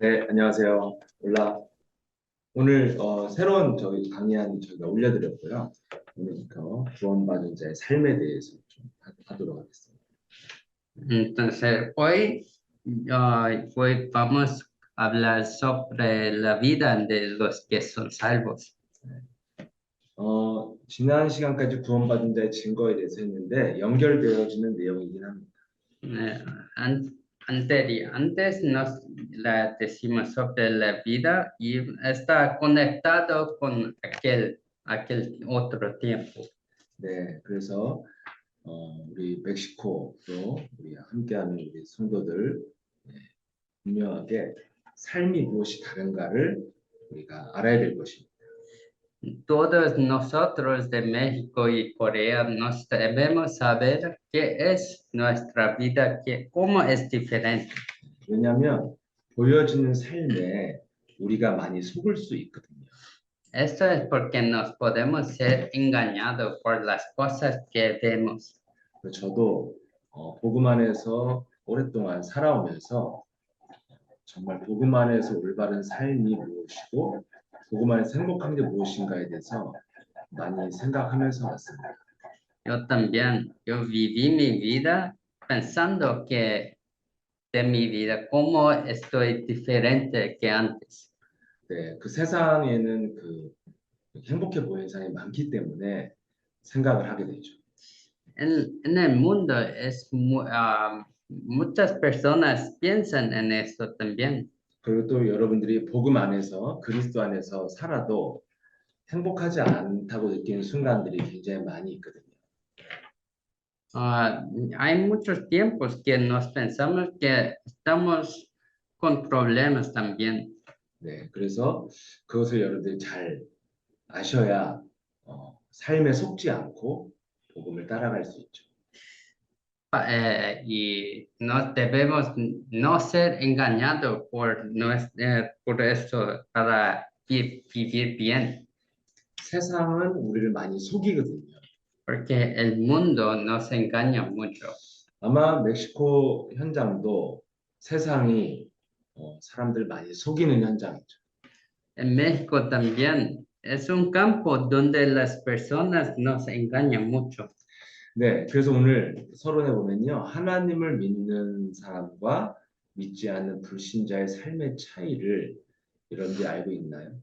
네, 안녕하세요. 오늘 새로운 저희 강의안 저희가 올려드렸고요. 오늘부터 구원받은 자의 삶에 대해서 좀 하도록 하겠습니다. Entonces, hoy vamos a hablar sobre la vida de los que son salvos. 지난 시간까지 구원받은 자의 증거에 대해서 했는데 연결되어지는 내용이긴 합니다. Eh, Antes nos la decimos sobre la vida y está conectado con aquel otro tiempo. 네, 그래서 우리 멕시코로 우리 함께하는 우리 성도들 분명하게 삶이 무엇이 다른가를 우리가 알아야 될 것입니다. Todos nosotros de México y Corea nos debemos saber qué es nuestra vida, cómo es diferente. 왜냐하면 보여지는 삶에 우리가 많이 속을 수 있거든요. Esto es porque nos podemos ser engañados por las cosas que vemos. 저도 복음 안에서 오랫동안 살아오면서 정말 복음 안에서 올바른 삶이 무엇이고 복음 안에서 행복한 게 무엇인가에 대해서 많이 생각하면서 왔습니다. Yo viví mi vida pensando que de mi vida, cómo estoy diferente que antes. 네, 그 세상에는 그 행복해 보이는 사람이 많기 때문에 생각을 하게 되죠. En el mundo muchas personas piensan en esto también. 그리고 또 여러분들이 복음 안에서 그리스도 안에서 살아도 행복하지 않다고 느끼는 순간들이 굉장히 많이 있거든요. Hay muchos tiempos que nos pensamos que estamos con problemas también. 네, 그래서 그것을 여러분들이 잘 아셔야 삶에 속지 않고 복음을 따라갈 수 있죠. Y no debemos no ser engañados por eso para vivir bien, 세상은 우리를 많이 속이거든요. porque el mundo nos engaña mucho. 아마 멕시코 현장도 세상이 사람들 많이 속이는 현장이죠. En México también es un campo donde las personas nos engañan mucho. 네, 그래서 오늘 서론에 보면요, 하나님을 믿는 사람과 믿지 않는 불신자의 삶의 차이를 여러분들이 알고 있나요?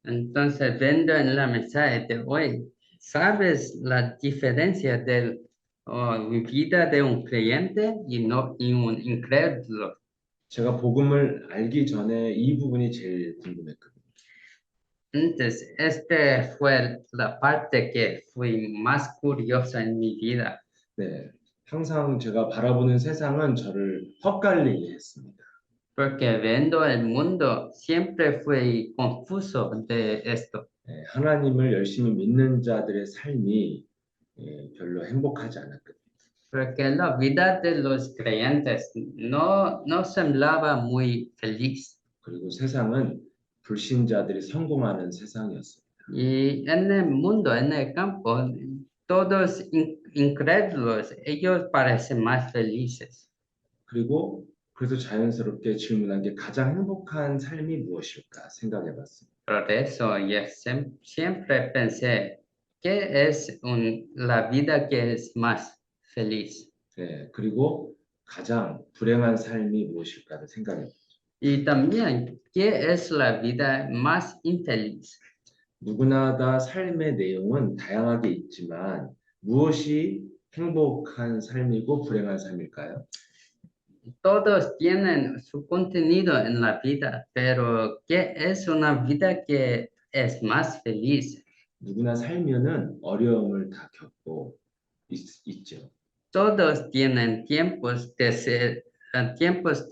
Entonces, viendo en la mensaje de hoy, ¿sabes la diferencia de vida de un creyente y un incrédulo? 제가 복음을 알기 전에 이 부분이 제일 궁금했거든요. Entonces, fue la parte que fui más curiosa en mi vida, 네, 항상 제가 바라보는 세상은 저를 헛갈리게 했습니다. porque viendo el mundo siempre fui confuso de esto, 네, 하나님을 열심히 믿는 자들의 삶이 별로 행복하지 않았거든요. porque la vida de los creyentes no semblaba muy feliz. 그리고 세상은 불신자들이 성공하는 세상이었습니다. Y en el mundo, en el campo, todos incrédulos, ellos parecen más felices. 그리고 그래서 자연스럽게 질문한 게 가장 행복한 삶이 무엇일까 생각해 봤습니다. Por eso yo siempre pensé, ¿qué es la vida que es más feliz? 네, 그리고 가장 불행한 삶이 무엇일까를 생각해 봤습니다. Y también, ¿qué es la vida más infeliz? 누구나 다 삶의 내용은 다양하게 있지만 무엇이 행복한 삶이고 불행한 삶일까요? Todos tienen su contenido en la vida, pero ¿qué es una vida que es más feliz? 누구나 살면은 어려움을 다 겪고 있죠. Todos tienen tiempos que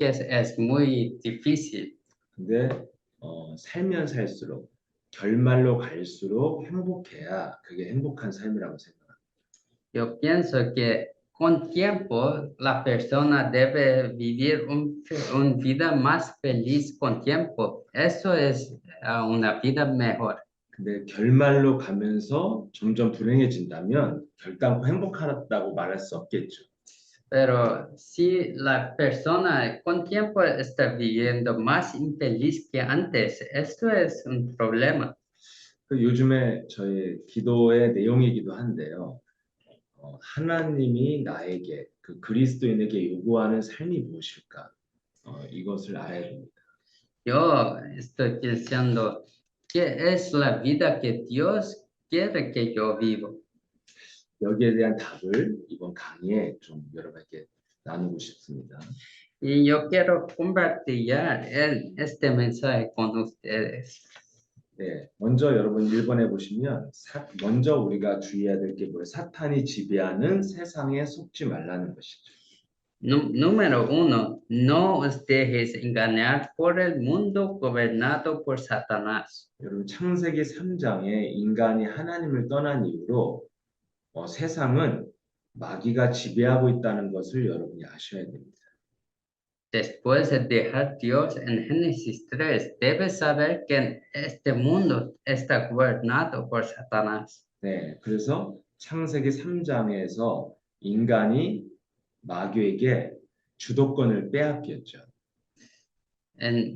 es muy difícil, 근데 살면 살수록 결말로 갈수록 행복해야 그게 행복한 삶이라고 생각합니다. yo pienso que con tiempo la persona debe vivir una vida más feliz con tiempo. Eso es una vida mejor. 근데 결말로 가면서 점점 불행해진다면 결단코 행복하다고 말할 수 없겠죠. Pero si la persona con tiempo está viviendo más infeliz que antes, esto es un problema. 요즘에 저희 기도의 내용이기도 한데요. 하나님이 나에게 그 그리스도인에게 요구하는 삶이 무엇일까? 이것을 알아야 됩니다. Yo estoy pensando, ¿qué es la vida que Dios quiere que yo vivo? 여기에 대한 답을 이번 강의에 좀 여러분에게 나누고 싶습니다. Y yo quiero compartir este mensaje con ustedes. 네, 먼저 여러분 1번에 보시면 먼저 우리가 주의해야 될 게 뭐예요? 사탄이 지배하는 세상에 속지 말라는 것이죠. Número uno, no os dejes engañar por el mundo gobernado por Satanás. 여러분 창세기 3장에 인간이 하나님을 떠난 이후로 세상은 마귀가 지배하고 있다는 것을 여러분이 아셔야 됩니다. Después de dejar Dios en Génesis 3, debes saber que este mundo está gobernado por Satanás. 네, 그래서 창세기 3장에서 인간이 마귀에게 주도권을 빼앗겼죠. A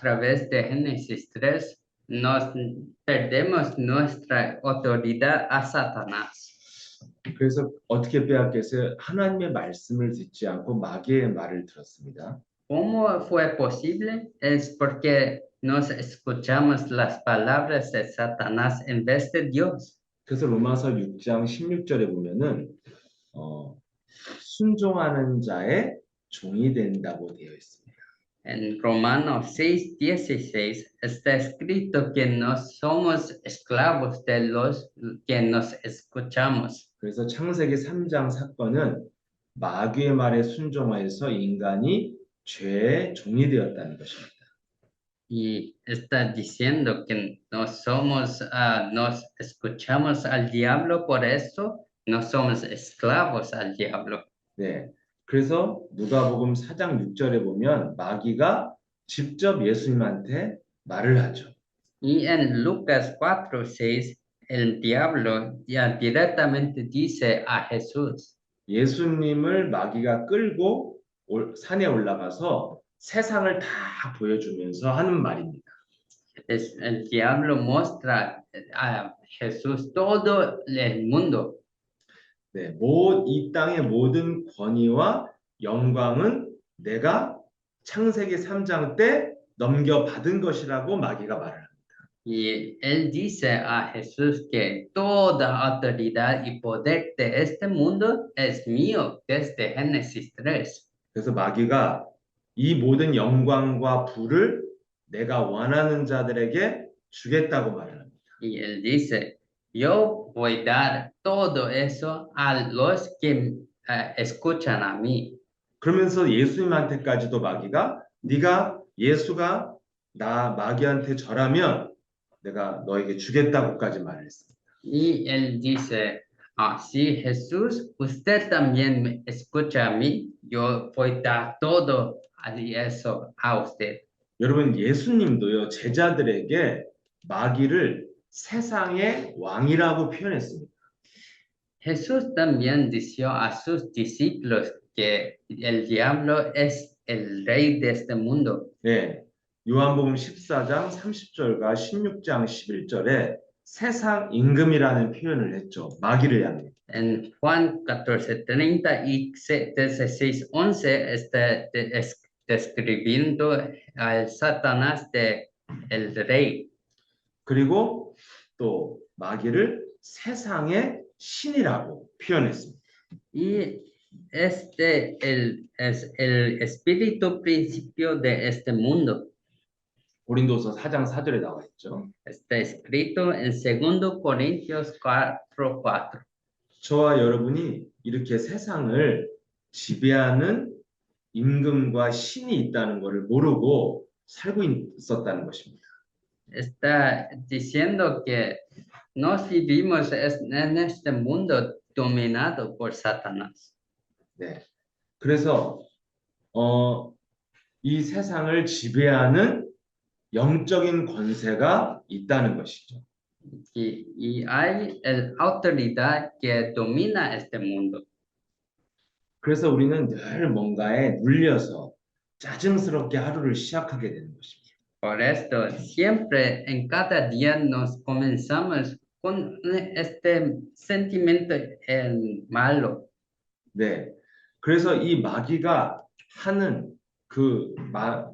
través de Génesis 3, nos perdemos nuestra autoridad a Satanás. 그래서 어떻게 빼앗겼어요? 하나님의 말씀을 듣지 않고 마귀의 말을 들었습니다. ¿Cómo fue posible? Es porque nos escuchamos las palabras de Satanás en vez de Dios. 그래서 로마서 6장 16절에 보면은 순종하는 자의 종이 된다고 되어 있습니다. En Romanos 6:16 está escrito que no somos esclavos de los que nos escuchamos. 그래서 창세기 3장 사건은 마귀의 말에 순종하여서 인간이 죄의 종이 되었다는 것입니다. Y está diciendo que nos escuchamos al diablo, por eso no somos esclavos al diablo. 네. 그래서 누가복음 4장 6절에 보면 마귀가 직접 예수님한테 말을 하죠. Y en Lucas 4:6, el diablo ya directamente dice a Jesús, 예수님을 마귀가 끌고 산에 올라가서 세상을 다 보여주면서 하는 말입니다. el diablo muestra a Jesús todo el mundo. 네, 이 땅의 모든 권위와 영광은 내가 창세기 3장 때 넘겨받은 것이라고 마귀가 말을 합니다. Y él dice a Jesús que toda autoridad y poder de este mundo es mío desde Génesis 3. 그래서 마귀가 이 모든 영광과 부를 내가 원하는 자들에게 주겠다고 말을 합니다. Y él dice, yo voy a dar todo eso a los que escuchan a mí. 그러면서 예수님한테까지도 마귀가 네가 예수가 나 마귀한테 절하면 내가 너에게 주겠다고까지 말을 했습니다. Y él dice, si Jesús, usted también me escucha a mí, yo voy a dar todo eso a usted. 여러분 예수님도요 제자들에게 마귀를 세상의 왕이라고 표현했습니다. Jesús también dijo a sus discípulos que el diablo es el rey de este mundo. 네, 요한복음 14장 30절과 16장 11절에 세상 임금이라는 표현을 했죠. 마귀를 향해. En Juan 14:30 y 16:11 está describiendo al Satanás de el rey. 그리고 또 마귀를 세상의 신이라고 표현했습니다. Y este es el espíritu principio de este mundo. 고린도서 4장 4절에 나와 있죠. Está escrito en 2 Corintios 4:4. 저와 여러분이 이렇게 세상을 지배하는 임금과 신이 있다는 것을 모르고 살고 있었다는 것입니다. Está diciendo que nos vivimos en este mundo dominado por Satanás. 네. 그래서 이 세상을 지배하는 영적인 권세가 있다는 것이죠. Y hay la autoridad que domina este mundo. 그래서 우리는 늘 뭔가에 눌려서 짜증스럽게 하루를 시작하게 되는 것입니다. Por esto, siempre en cada día nos comenzamos con este sentimiento malo. 네. 그래서 이 마귀가 하는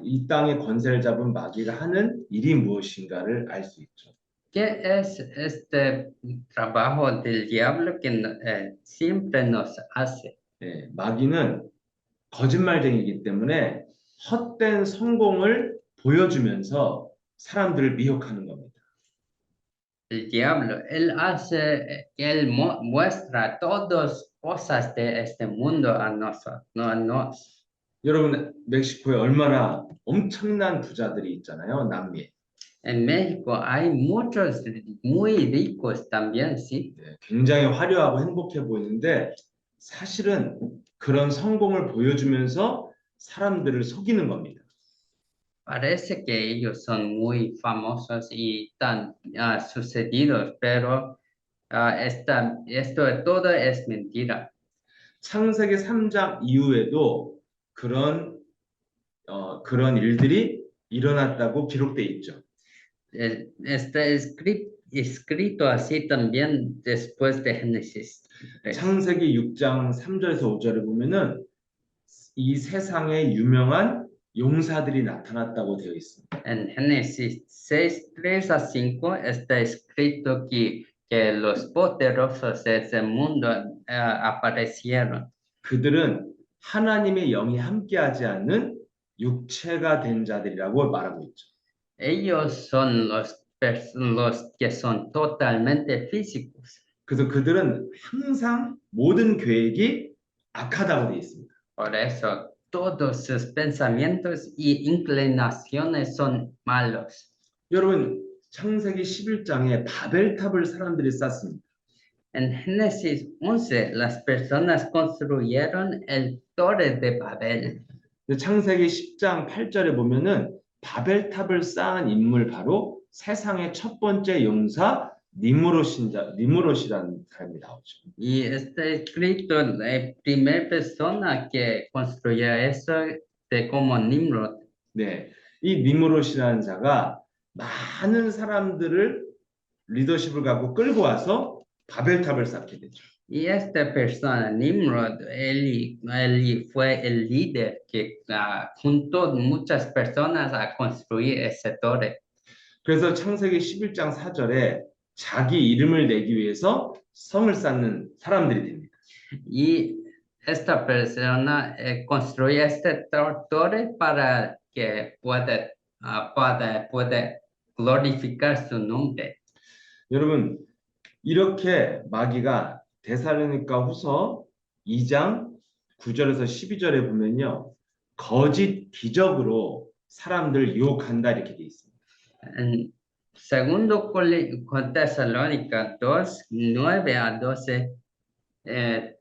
이 땅의 권세를 잡은 마귀가 하는 일이 무엇인가를 알 수 있죠. ¿Qué es este trabajo del diablo que siempre nos hace? 네. 마귀는 거짓말쟁이기 때문에 헛된 성공을 보여주면서 사람들을 미혹하는 겁니다. El diablo, él muestra todas cosas de este mundo a nosotros, no a nos. 여러분, 멕시코에 얼마나 엄청난 부자들이 있잖아요, 남미에. En México hay muchos muy ricos también, sí. 네, 굉장히 화려하고 행복해 보이는데 사실은 그런 성공을 보여주면서 사람들을 속이는 겁니다. Parece que ellos son muy famosos y tan sucedidos, pero todo es mentira. 창세기 3장 이후에도 그런 일들이 일어났다고 기록돼 있죠. Está escrito así también después de Génesis 3. 창세기 6장 3절에서 5절에 보면은 이 세상에 유명한 용사들이 나타났다고 되어 있습니다. En Génesis 6, 3 a 5 está escrito que los poderosos de ese mundo aparecieron. 그들은 하나님의 영이 함께하지 않는 육체가 된 자들이라고 말하고 있죠. Ellos son los que son totalmente físicos. 그래서 그들은 항상 모든 계획이 악하다고 되어 있습니다. Por eso todos sus pensamientos y inclinaciones son malos. 여러분, 창세기 11장에 바벨탑을 사람들이 쌓습니다. En Génesis 11, las personas construyeron el Torre de Babel. 창세기 10장 8절에 보면은 바벨탑을 쌓은 인물 바로 세상의 첫 번째 용사 니무롯이라는 사람이 나오죠. Y está escrito la primera persona que construyó eso como Nimrod. 네, 이 니무롯이라는 자가 많은 사람들을 리더십을 갖고 끌고 와서 바벨탑을 쌓게 되죠. Y esta persona, Nimrod, él fue el líder que juntó muchas personas a construir ese torre. 그래서 창세기 11장 4절에 자기 이름을 내기 위해서 성을 쌓는 사람들이 됩니다. Y esta persona construye este torre para que pueda glorificar su nombre. 여러분, 이렇게 마귀가 데살로니가 후서 2장 9절에서 12절에 보면요. 거짓 기적으로 사람들 유혹한다 이렇게 돼 있습니다. En segundo Tesalónica 2, 9 a 12,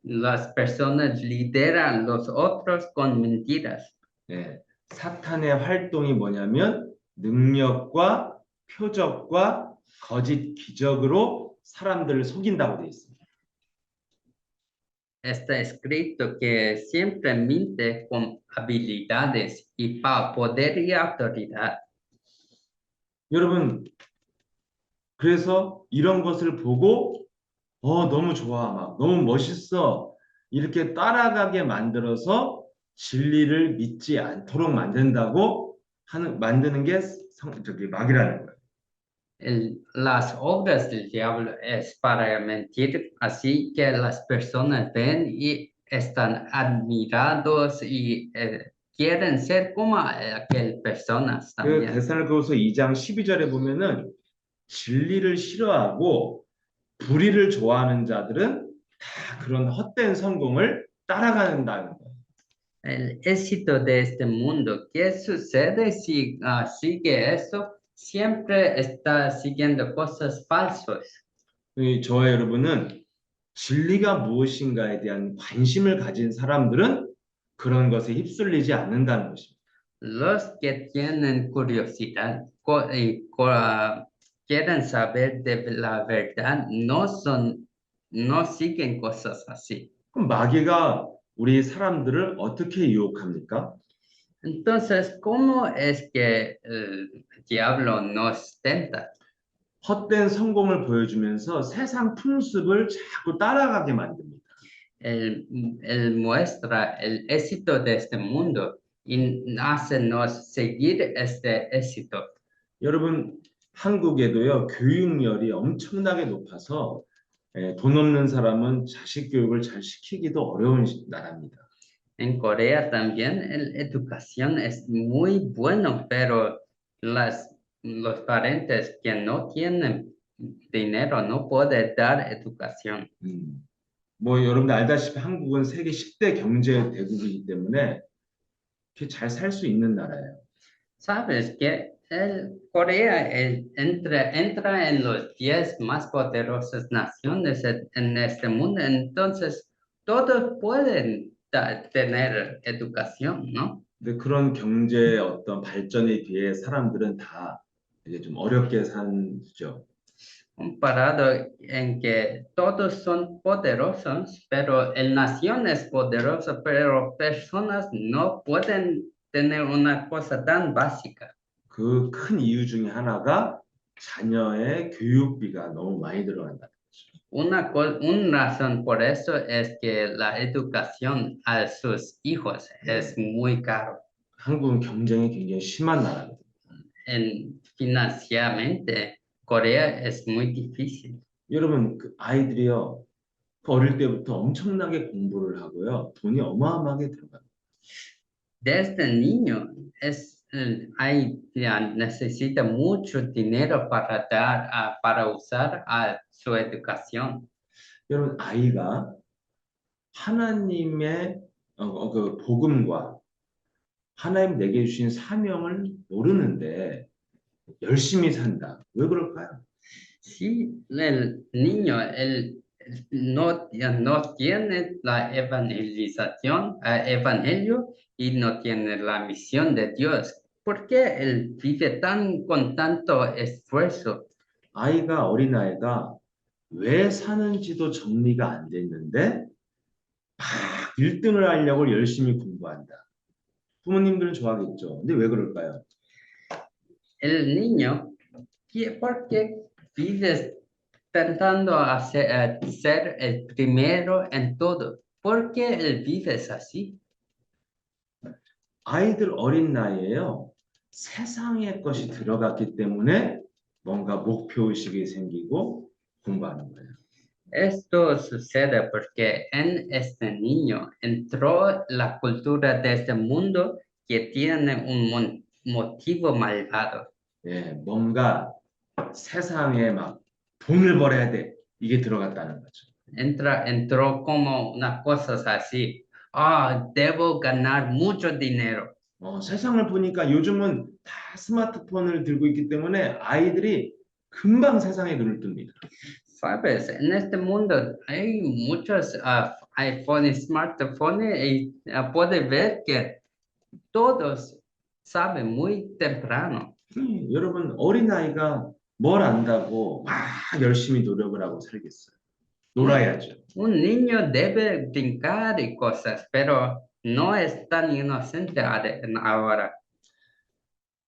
las personas lideran los otros con mentiras. 네, 사탄의 활동이 뭐냐면 능력과 표적과 거짓 기적으로 사람들을 속인다고 돼 있습니다. Está escrito que siempre miente con habilidades y poder y autoridad. 여러분, 그래서 이런 것을 보고 너무 좋아, 막 너무 멋있어 이렇게 따라가게 만들어서 진리를 믿지 않도록 만드는 게 마귀라는 거예요. Las obras del diablo es para mentir, así que las personas ven y están admirados y quieren ser como aquellas personas 그 también. 데살로니가후서 2장 12절에 보면은 진리를 싫어하고 불의를 좋아하는 자들은 다 그런 헛된 성공을 따라간다는 거예요. El éxito de este mundo, ¿qué sucede si sigue eso? Siempre está siguiendo cosas falsas. 저와 여러분은 진리가 무엇인가에 대한 관심을 가진 사람들은 그런 것에 휩쓸리지 않는다는 것입니다. Los que tienen curiosidad quieren saber de la verdad, no siguen cosas así. 그럼 마귀가 우리 사람들을 어떻게 유혹합니까? Entonces, ¿cómo es que el diablo nos tenta? 헛된 성공을 보여주면서 세상 풍습을 자꾸 따라가게 만듭니다. Él muestra el éxito de este mundo y hacenos seguir este éxito. 여러분, 한국에도요, 교육열이 엄청나게 높아서 돈 없는 사람은 자식 교육을 잘 시키기도 어려운 나라입니다. En Corea también la educación es muy bueno, pero los parentes que no tienen dinero no pueden dar educación. 뭐 여러분들 알다시피 한국은 세계 10대 경제 대국이기 때문에 이렇게 잘 살 수 있는 나라예요. Sabes que Corea entra en los 10 más poderosas naciones en este mundo, entonces todos pueden tener educación, ¿no? 근데 그런 경제 어떤 발전에 비해 사람들은 다 이제 좀 어렵게 살죠. Comparado en que todos son poderosos, pero el nación es poderosa, pero personas no pueden tener una cosa tan básica. 그 큰 이유 중에 하나가 자녀의 교육비가 너무 많이 들어간다. Una razón por eso es que la educación a sus hijos es muy caro. 한국은 경쟁이 굉장히 심한 나라거든요. Financieramente, Corea es muy difícil. 여러분, 그 아이들이요, 그 어릴 때부터 엄청나게 공부를 하고요, 돈이 어마어마하게 들어가요. Desde niño ya necesita mucho dinero para para usar a su educación. 여러분, 아이가 하나님의 그 복음과 하나님 내게 주신 사명을 모르는데 열심히 산다. 왜 그럴까요? Si el niño no tiene la evangelización, evangelio y no tiene la misión de Dios, ¿por qué él vive con tanto esfuerzo? 아이가 어린아이가 왜 사는지도 정리가 안 됐는데 막 1등을 하려고 열심히 공부한다. 부모님들은 좋아하겠죠. 근데 왜 그럴까요? El niño, ¿por qué vives tratando ser el primero en todo? ¿Por qué él vives así? 아이들 어린 나이에요. 세상의 것이 들어갔기 때문에 뭔가 목표의식이 생기고 공부하는 거예요. Esto sucede porque en este niño entró la cultura de este mundo que tiene un motivo malvado. 예, 뭔가 세상에 막 돈을 벌어야 돼. 이게 들어갔다는 거죠. Entró como una cosa así. Ah, debo ganar mucho dinero. 세상을 보니까 요즘은 다 스마트폰을 들고 있기 때문에 아이들이 금방 세상에 눈을 뜹니다. Sabes, en este mundo hay muchos iPhones, smartphones y puede ver que todos saben muy temprano. 여러분 어린아이가 뭘 안다고 막 열심히 노력을 하고 살겠어요. 놀아야죠. Un niño debe brincar y cosas, pero no es tan inocente ahora.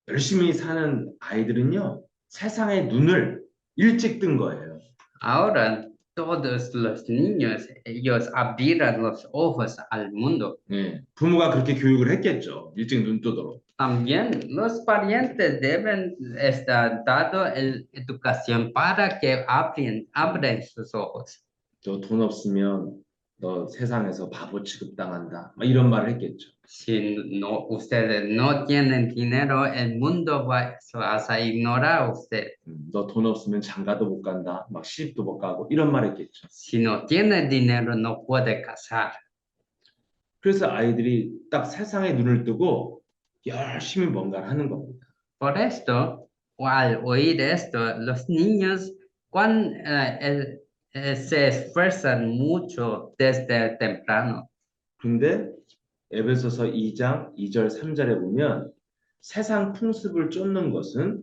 열심히 사는 아이들은요, 세상의 눈을 일찍 뜬 거예요. Ahora todos los niños, ellos abrirán los ojos al mundo. 예, 부모가 그렇게 교육을 했겠죠. 일찍 눈 뜨도록. También los parientes deben estar dando educación para que abren sus ojos. 너 돈 없으면 너 세상에서 바보 취급당한다. 막 이런 말을 했겠죠. Si no, ustedes no tienen dinero, el mundo va a ignorar a usted. 너 돈 없으면 장가도 못 간다. 막 시집도 못 가고 이런 말 했겠죠. Si no tiene dinero, no puede casar. 그래서 아이들이 딱 세상에 눈을 뜨고 열심히 뭔가를 하는 겁니다. Por esto, al oír esto, los niños se esfuerzan mucho desde temprano. 근데 에베소서 2장 2절 3절에 보면 세상 풍습을 쫓는 것은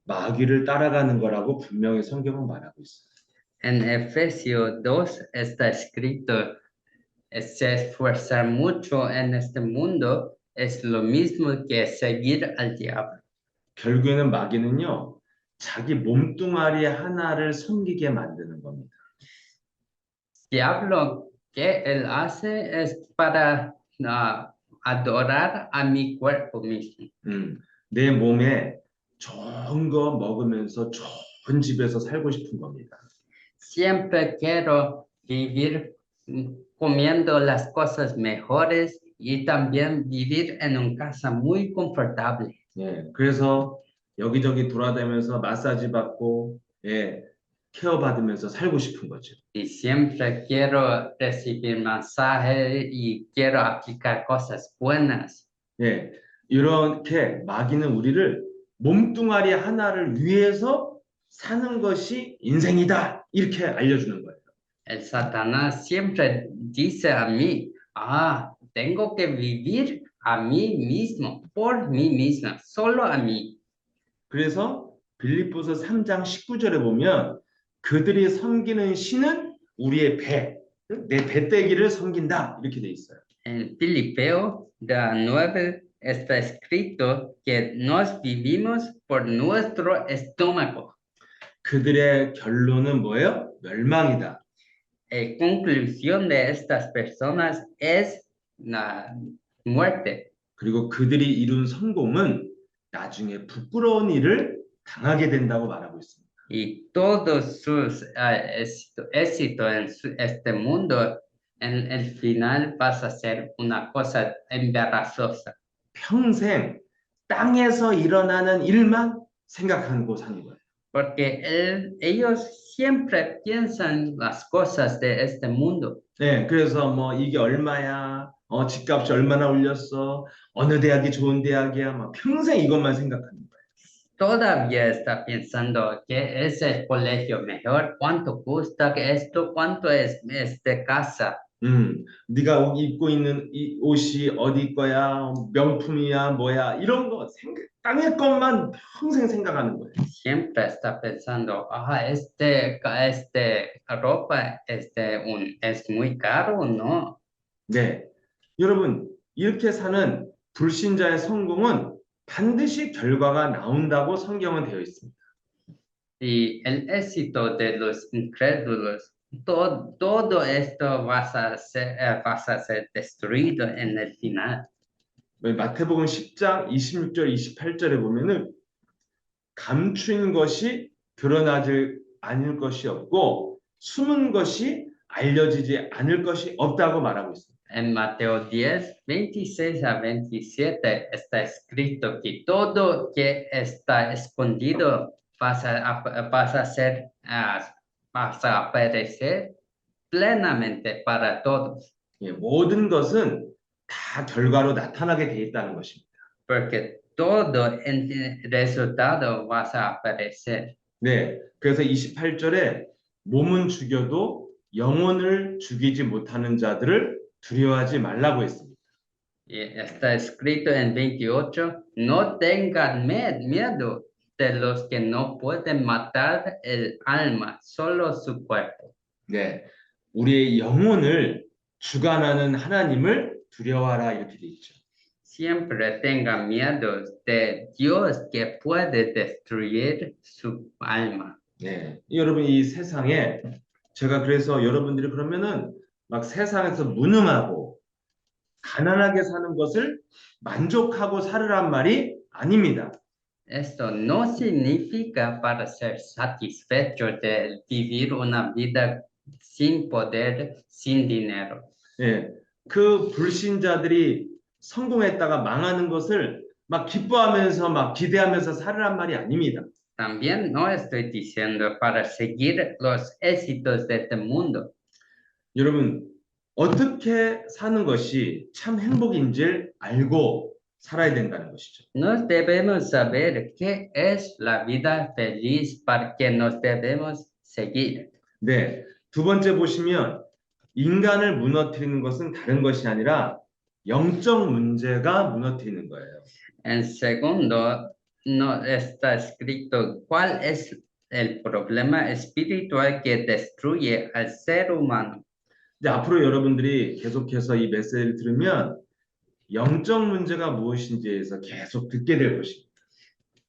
마귀를 따라가는 거라고 분명히 성경은 말하고 있어요. En Efesios 2 está escrito Se esforzar mucho en este mundo es lo mismo que seguir al diablo. 결국에는 마귀는요, 자기 몸뚱아리 하나를 섬기게 만드는 겁니다. Diablo, que él hace es para adorar a mi cuerpo mismo. 내 몸에 좋은 거 먹으면서 좋은 집에서 살고 싶은 겁니다. Siempre quiero vivir comiendo las cosas mejores y también vivir en una casa muy confortable. 예, 그래서 여기저기 돌아다니면서 마사지 받고, 예, 케어 받으면서 살고 싶은 거죠. Y siempre quiero recibir masaje y quiero aplicar cosas buenas. 예, 이렇게 마귀는 우리를 몸뚱아리 하나를 위해서 사는 것이 인생이다. 이렇게 알려주는 거예요. El Satanás siempre dice a mí, tengo que vivir a mí mismo, por mí misma, solo a mí. 그래서 빌립보서 3장 19절에 보면 그들이 섬기는 신은 우리의 배, 내 배때기를 섬긴다. 이렇게 돼 있어요. En Filipeo 9 está escrito que nos vivimos por nuestro estómago. 그들의 결론은 뭐예요? 멸망이다. La conclusión de estas personas es la muerte. 그리고 그들이 이룬 성공은 나중에 부끄러운 일을 당하게 된다고 말하고 있습니다. Y todos sus éxitos en este mundo, en el final vas a ser una cosa embarazosa. 평생 땅에서 일어나는 일만 생각하고 사는 거예요. Porque ellos siempre piensan las cosas de este mundo. 네, 그래서 뭐 이게 얼마야, 집값이 얼마나 올렸어, 어느 대학이 좋은 대학이야, 막 평생 이것만 생각하는 거예요. Todavía está pensando que es el colegio mejor, cuánto cuesta que esto, cuánto es esta casa. 네가 입고 있는 이 옷이 어디 거야, 명품이야, 뭐야, 이런 거 땅의 것만 평생 생각하는 거예요. Siempre está pensando, este ropa es muy caro o no. 네, 여러분 이렇게 사는 불신자의 성공은 반드시 결과가 나온다고 성경은 되어 있습니다. Y el éxito de los incrédulos, todo esto vas a ser destruido en el final. 마태복음 10장 26절 28절에 보면은 감추인 것이 드러나지 않을 것이 없고 숨은 것이 알려지지 않을 것이 없다고 말하고 있습니다. En Mateo 10, 26 a 27 está escrito que todo que está escondido vas a aparecer plenamente para todos. 예, 모든 것은 다 결과로 나타나게 돼 있다는 것입니다. Porque todo en resultado vas a aparecer. 네, 그래서 28절에 몸은 죽여도 영혼을 죽이지 못하는 자들을 두려워하지 말라고 했습니다. Y está escrito en 28, no tengan miedo de los que no pueden matar el alma, solo su cuerpo. 네, 우리의 영혼을 주관하는 하나님을 두려워하라 이렇게 돼 있죠. Siempre tengan miedo de Dios que puede destruir su alma. 네, 여러분 이 세상에 제가 그래서 여러분들이 그러면은 막 세상에서 무능하고 가난하게 사는 것을 만족하고 살으란 말이 아닙니다. Esto no significa para ser satisfecho de vivir una vida sin poder, sin dinero. 예, 그 불신자들이 성공했다가 망하는 것을 막 기뻐하면서 막 기대하면서 살으란 말이 아닙니다. También no estoy diciendo para seguir los éxitos de este mundo. 여러분 어떻게 사는 것이 참 행복인지를 알고 살아야 된다는 것이죠. Nos debemos saber qué es la vida feliz para que nos debemos seguir. 네, 두 번째 보시면 인간을 무너뜨리는 것은 다른 것이 아니라 영적 문제가 무너뜨리는 거예요. En segundo, no está escrito cuál es el problema espiritual que destruye al ser humano. 이제 앞으로 여러분들이 계속해서 이 메시지를 들으면 영적 문제가 무엇인지에서 계속 듣게 될 것입니다.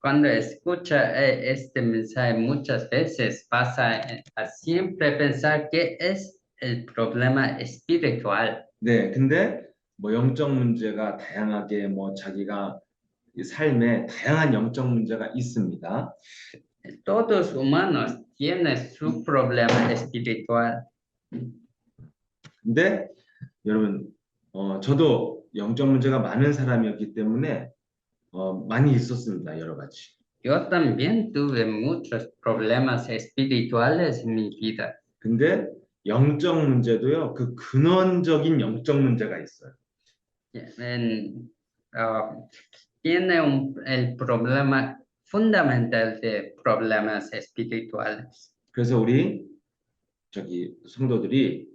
Cuando escucha este mensaje muchas veces pasa a siempre pensar que es el problema espiritual. 네, 근데 뭐 영적 문제가 다양하게 뭐 자기가 이 삶에 다양한 영적 문제가 있습니다. Todos humanos tienen su problema espiritual. 근데 여러분, 저도 영적 문제가 많은 사람이었기 때문에 많이 있었습니다. 여러 가지. Yo también tuve muchos problemas espirituales en mi vida. 근데 영적 문제도요, 그 근원적인 영적 문제가 있어요. En, ah, tiene el problema fundamental de problemas espirituales. 그래서 우리 성도들이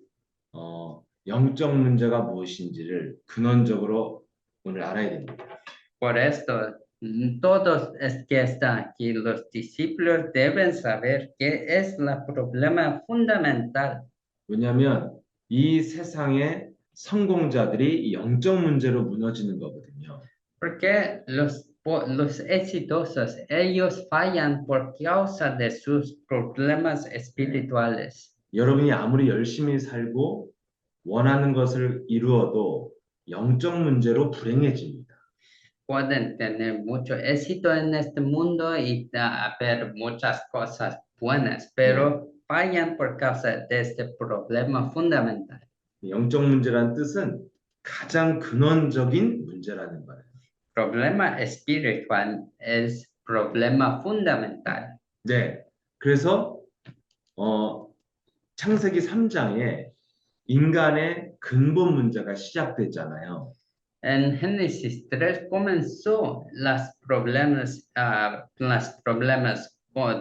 영적 문제가 무엇인지를 근원적으로 오늘 알아야 됩니다. Por esto, todos es que están aquí, los discípulos deben saber qué es el problema fundamental. 왜냐하면 이 세상의 성공자들이 이 영적 문제로 무너지는 거거든요. Porque los exitosos, ellos fallan por causa de sus problemas espirituales. 여러분이 아무리 열심히 살고 원하는 것을 이루어도 영적 문제로 불행해집니다. Pueden tener mucho éxito en este mundo y haber muchas cosas buenas, pero fallan por causa de este problema fundamental. 영적 문제란 뜻은 가장 근원적인 문제라는 거예요. Problema espiritual es problema fundamental. 네, 그래서 창세기 3장에 인간의 근본 문제가 시작됐잖아요. En Génesis 3 comenzó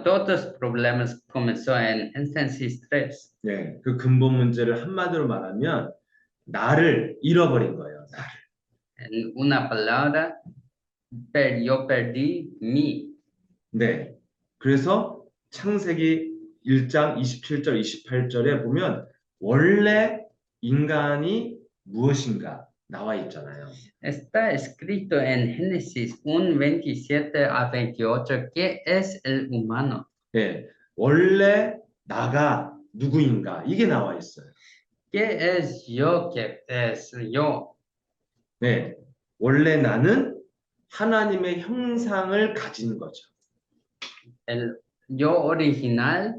todos los problemas comenzó en Génesis 3. 네, 그 근본 문제를 한마디로 말하면 나를 잃어버린 거예요. 나를. En una palabra, yo perdí mí. 네, 그래서 창세기 1장 27절, 28절에 보면 원래 인간이 무엇인가 나와 있잖아요. Está escrito en Génesis 1, 27 a 28, ¿qué es el humano? 네, 원래 나가 누구인가 이게 나와 있어요. ¿Qué es yo? ¿Qué es yo? 네, 원래 나는 하나님의 형상을 가진 거죠. El yo original,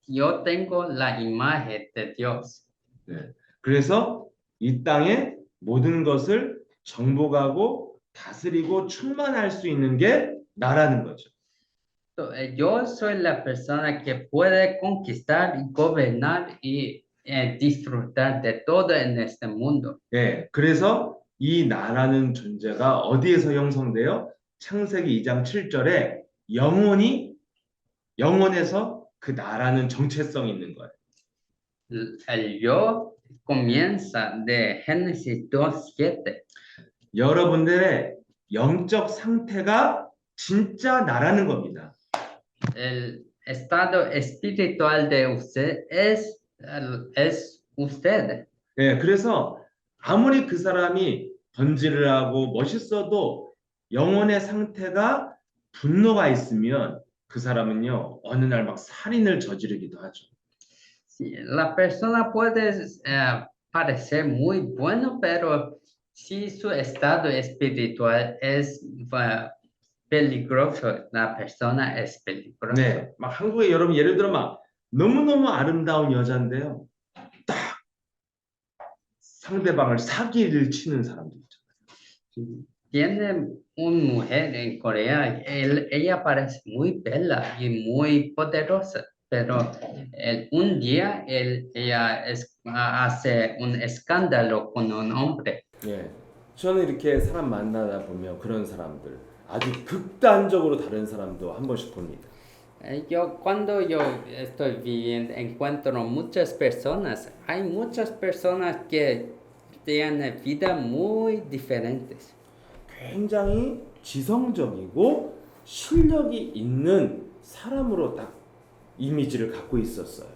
yo tengo la imagen de Dios. 네, 그래서 이 땅에 모든 것을 정복하고 다스리고 충만할 수 있는 게 나라는 거죠. Yo soy la persona que puede conquistar y gobernar y disfrutar de todo en este mundo. 네, 그래서 이 나라는 존재가 어디에서 형성돼요? 창세기 2장 7절에 영원에서 그 나라는 정체성이 있는 거예요. El yo comienza de Génesis 2:7. 여러분들의 영적 상태가 진짜 나라는 겁니다. El estado espiritual de usted es usted. 네, 그래서 아무리 그 사람이 번지를 하고 멋있어도 영혼의 상태가 분노가 있으면 그 사람은요 어느 날 막 살인을 저지르기도 하죠. La persona puede parecer muy bueno, pero si su estado espiritual es peligroso, la persona es peligrosa. 네, 막 한국에 여러분 예를 들어 막 너무너무 아름다운 여자인데요, 딱 상대방을 사기를 치는 사람도 있잖아요. Tiene una mujer en Corea, ella parece muy bella y muy poderosa, pero un día ella hace un escándalo con un hombre. 예, 저는 이렇게 사람 만나다 보면 그런 사람들 아주 극단적으로 다른 사람도 한 번씩 봅니다. Cuando yo estoy viviendo, encuentro muchas personas. Hay muchas personas que tienen vida muy diferentes. 굉장히 지성적이고 실력이 있는 사람으로 딱 이미지를 갖고 있었어요.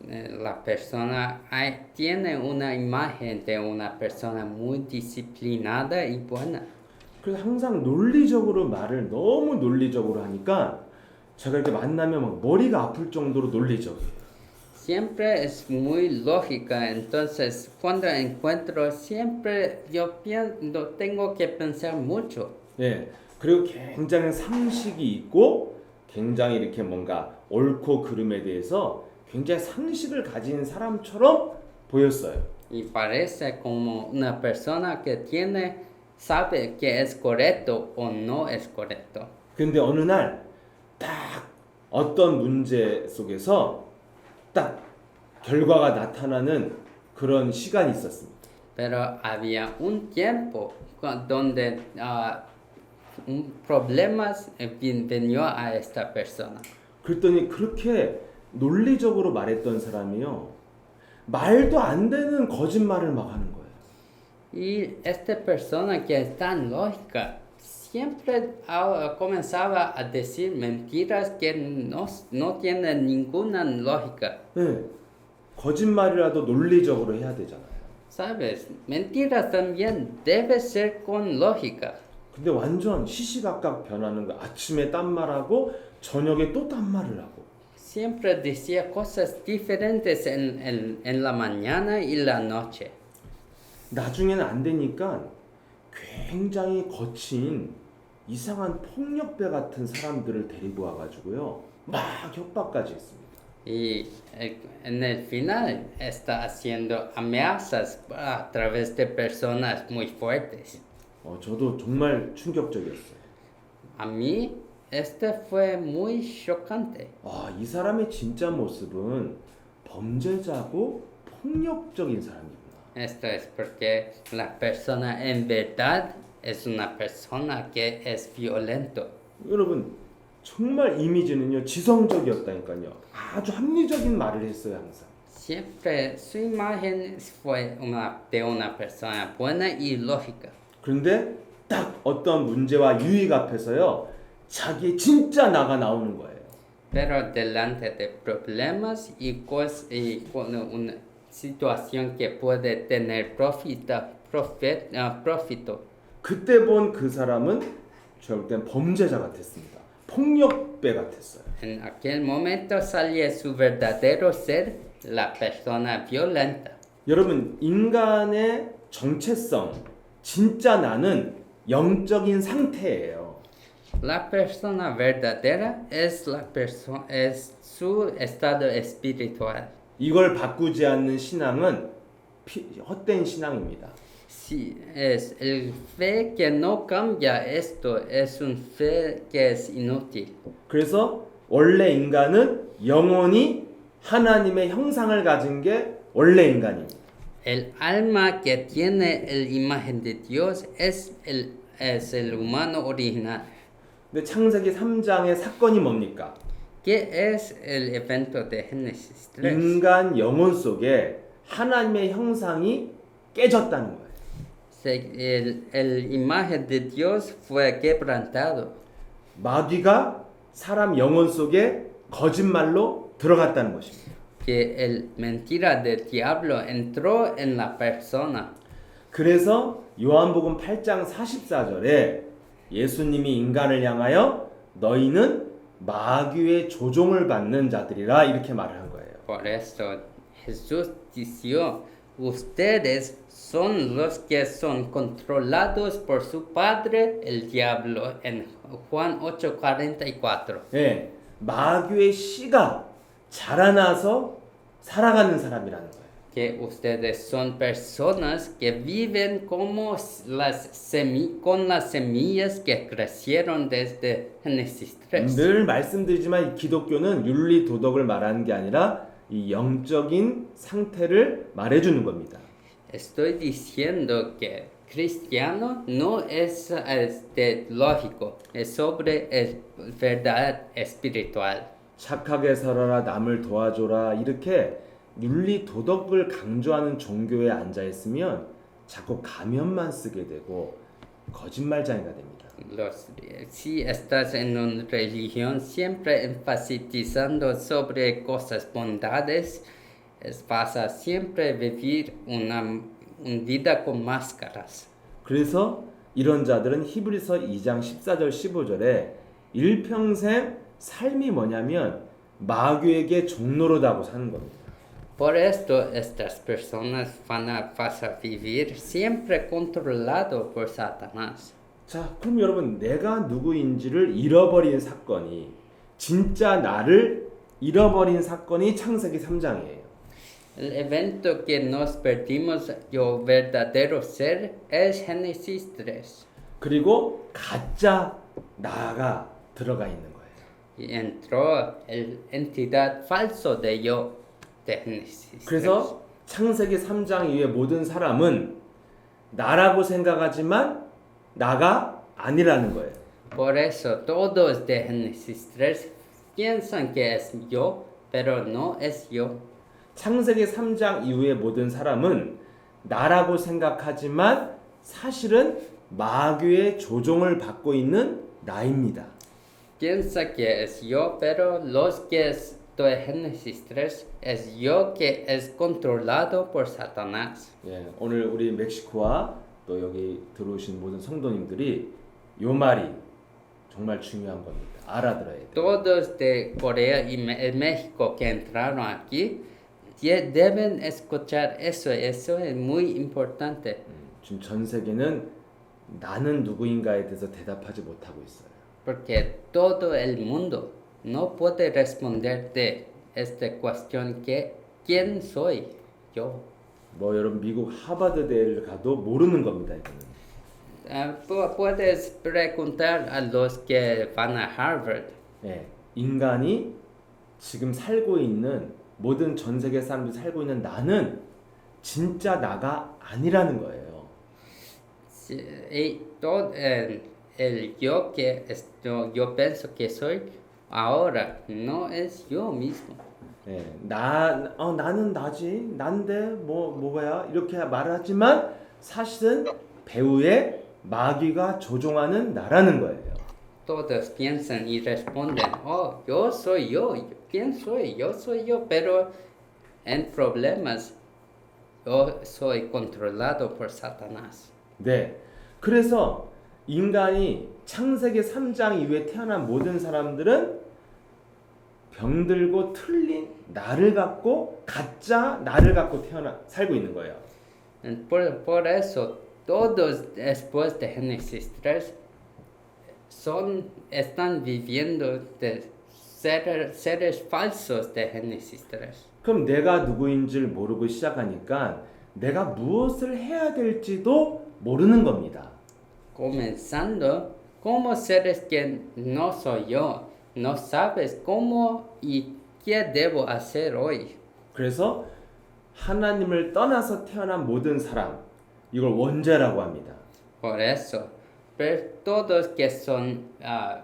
la persona tiene una imagen de una persona muy disciplinada y buena. 그래서 항상 논리적으로 말을 너무 논리적으로 하니까 제가 이렇게 만나면 막 머리가 아플 정도로 논리적이에요. Siempre es muy lógica, entonces cuando encuentro siempre yo pienso, tengo que pensar mucho. 예. 그리고 굉장히 상식이 있고 굉장히 이렇게 뭔가 옳고 그름에 대해서 굉장히 상식을 가진 사람처럼 보였어요. Y parece como una persona que sabe que es correcto o no es correcto. 근데 어느 날 딱 어떤 문제 속에서 딱 결과가 나타나는 그런 시간이 있었습니다. Pero había un tiempo donde problemas vino a esta persona. 그랬더니 그렇게 논리적으로 말했던 사람이요. 말도 안 되는 거짓말을 막 하는 거예요. Y esta persona que es tan lógica siempre comenzaba a decir mentiras que no tienen ninguna lógica. 네. 거짓말이라도 논리적으로 해야 되잖아요. ¿Sabes? Mentiras también debe ser con lógica. 근데 완전 시시각각 변하는 거. 아침에 딴 말하고 저녁에 또 딴 말을 하고. Siempre decía cosas diferentes en la mañana y la noche. 나중에는 안 되니까 굉장히 거친 이상한 폭력배 같은 사람들을 데리고 와가지고요. 막 협박까지 했습니다. Y en el final está haciendo amenazas a través de personas muy fuertes. 저도 정말 충격적이었어요. A mí, este fue muy chocante. 이 사람의 진짜 모습은 범죄자고 폭력적인 사람이구나. Esto es porque la persona en verdad es una persona que es violento. 여러분 정말 이미지는요 지성적이었다니까요. 아주 합리적인 말을 했어요 항상. Siempre su imagen fue de una persona buena y lógica. 그런데 딱 어떤 문제와 유익 앞에서요 자기 진짜 나가 나오는 거예요. Pero delante de problemas y con una situación que puede tener profito, 그때 본 그 사람은 제가 볼 땐 범죄자 같았습니다. 폭력배 같았어요. en aquel momento salía su verdadero ser, la persona violenta. 여러분 인간의 정체성 진짜 나는 영적인 상태예요. La persona verdadera es su estado espiritual. 이걸 바꾸지 않는 신앙은 헛된 신앙입니다. Si es el fe que no cambia esto, es un fe que es inútil. 그래서 원래 인간은 영원히 하나님의 형상을 가진 게 원래 인간입니다. El alma que tiene la imagen de Dios es el humano original. 근데 창세기 3장의 사건이 뭡니까? ¿Qué es el evento de Génesis 3? 인간 영혼 속에 하나님의 형상이 깨졌다는 거예요. El imagen de Dios fue quebrantado. 마귀가 사람 영혼 속에 거짓말로 들어갔다는 것입니다. Que el mentira del diablo entró en la persona. 그래서 요한복음 8장 44절에 예수님이 인간을 향하여 너희는 마귀의 조종을 받는 자들이라 이렇게 말을 한 거예요. Por eso Jesús dijo, ustedes son los que son controlados por su padre el diablo en Juan 8:44. 예, 마귀의 씨가 자라나서 살아가는 사람이라는 거예요. Que ustedes son personas que viven como con las semillas que crecieron desde Génesis 3. 늘 말씀드리지만 이 기독교는 윤리 도덕을 말하는 게 아니라 이 영적인 상태를 말해주는 겁니다. Estoy diciendo que cristiano no es lógico, es sobre verdad espiritual. 착하게 살아라, 남을 도와줘라 이렇게 윤리 도덕을 강조하는 종교에 앉아 있으면 자꾸 가면만 쓰게 되고 거짓말쟁이가 됩니다. Si estás en una religión siempre enfatizando sobre cosas bondades, vas a siempre vivir una vida con máscaras. 그래서 이런 자들은 히브리서 2장 14절 15절에 일평생 삶이 뭐냐면 마귀에게 종노릇하고 사는 겁니다. Por esto, estas personas vas a vivir siempre controlado por Satanás. 자, 그럼 여러분 내가 누구인지를 잃어버린 사건이 진짜 나를 잃어버린 사건이 창세기 3장이에요. El evento que nos perdimos, yo verdadero ser, es Génesis 3. 그리고 가짜 나가 들어가 있는 거예요. Y entró el entidad falso de yo de Génesis 3. 그래서 창세기 3장 이후의 모든 사람은 나라고 생각하지만 나가 아니라는 거예요. Por eso todos de Génesis 3 piensan que es yo, pero no es yo. 창세기 3장 이후의 모든 사람은 나라고 생각하지만 사실은 마귀의 조종을 받고 있는 나입니다. Piensa que es yo, pero los que estoy en Génesis 3 es yo que es controlado por Satanás. 예, 오늘 우리 멕시코와 또 여기 들어오신 모든 성도님들이 요 말이 정말 중요한 겁니다. 알아들어야 돼요. Todos de Corea y México que entraron aquí deben escuchar eso. Eso es muy importante. 지금 전 세계는 나는 누구인가에 대해서 대답하지 못하고 있어요. Porque todo el mundo no puede responderte esta cuestión que ¿quién soy yo? 뭐 여러분 미국 하버드대를 가도 모르는 겁니다. 이거는. Puedes preguntar a los que van a Harvard. 예, 인간이 지금 살고 있는 모든 전 세계 사람들이 살고 있는 나는 진짜 나가 아니라는 거예요. Y todo el yo que yo pienso que soy ahora no es yo mismo. 예, 나는 나지, 난데 뭐야 이렇게 말하지만 사실은 배후에 마귀가 조종하는 나라는 거예요. Todos piensan y responden, oh, yo soy yo, ¿quién soy? Yo soy yo, pero en problemas yo soy controlado por Satanás. 네, 그래서 인간이 창세기 3장 이후에 태어난 모든 사람들은 병들고 틀린 나를 갖고 가짜 나를 갖고 살고 있는 거예요. Por eso, todos después de Génesis 3 están viviendo de seres falsos de Génesis 3. 그럼 내가 누구인지를 모르고 시작하니까 내가 무엇을 해야 될지도 모르는 겁니다. Comenzando como seres que no soy yo, no sabes cómo y qué debo hacer hoy. 그래서 하나님을 떠나서 태어난 모든 사람, 이걸 원죄라고 합니다. Por eso, pero todos que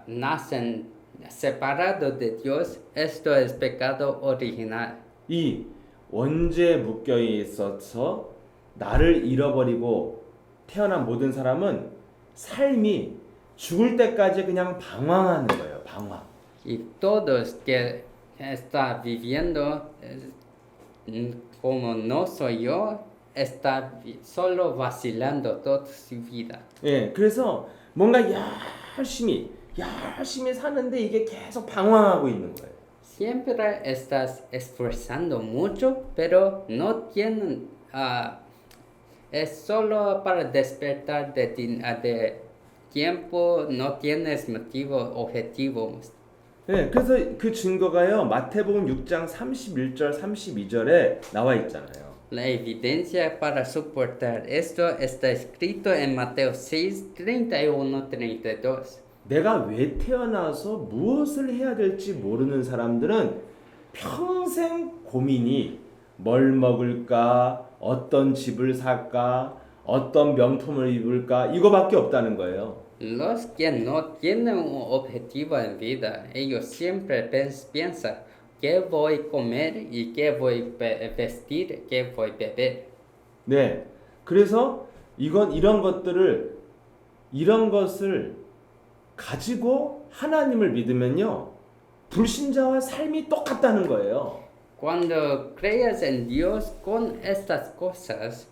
nacen separados de Dios, esto es pecado original. 이 원죄에 묶여 있어서 나를 잃어버리고 태어난 모든 사람은 삶이 죽을 때까지 그냥 방황하는 거예요. 방황. Y todos que están viviendo como no soy yo, está solo vacilando toda su vida. 예, 그래서 뭔가 열심히 사는데 이게 계속 방황하고 있는 거예요. Siempre estás esforzando mucho, pero no tienen, es solo para despertar de tiempo, no tienes motivo, objetivos. 네, 그래서 그 증거가요. 마태복음 6장 31절 32절에 나와 있잖아요. La evidencia para soportar esto está escrito en Mateo 6, 31-32. 내가 왜 태어나서 무엇을 해야 될지 모르는 사람들은 평생 고민이 뭘 먹을까, 어떤 집을 살까, 어떤 명품을 입을까 이거밖에 없다는 거예요. Los que no tienen un objetivo en vida, ellos siempre piensan qué voy a comer y qué voy a vestir, qué voy a beber. 네, 그래서 이런 것을 가지고 하나님을 믿으면요 불신자와 삶이 똑같다는 거예요. Cuando creas en Dios con estas cosas,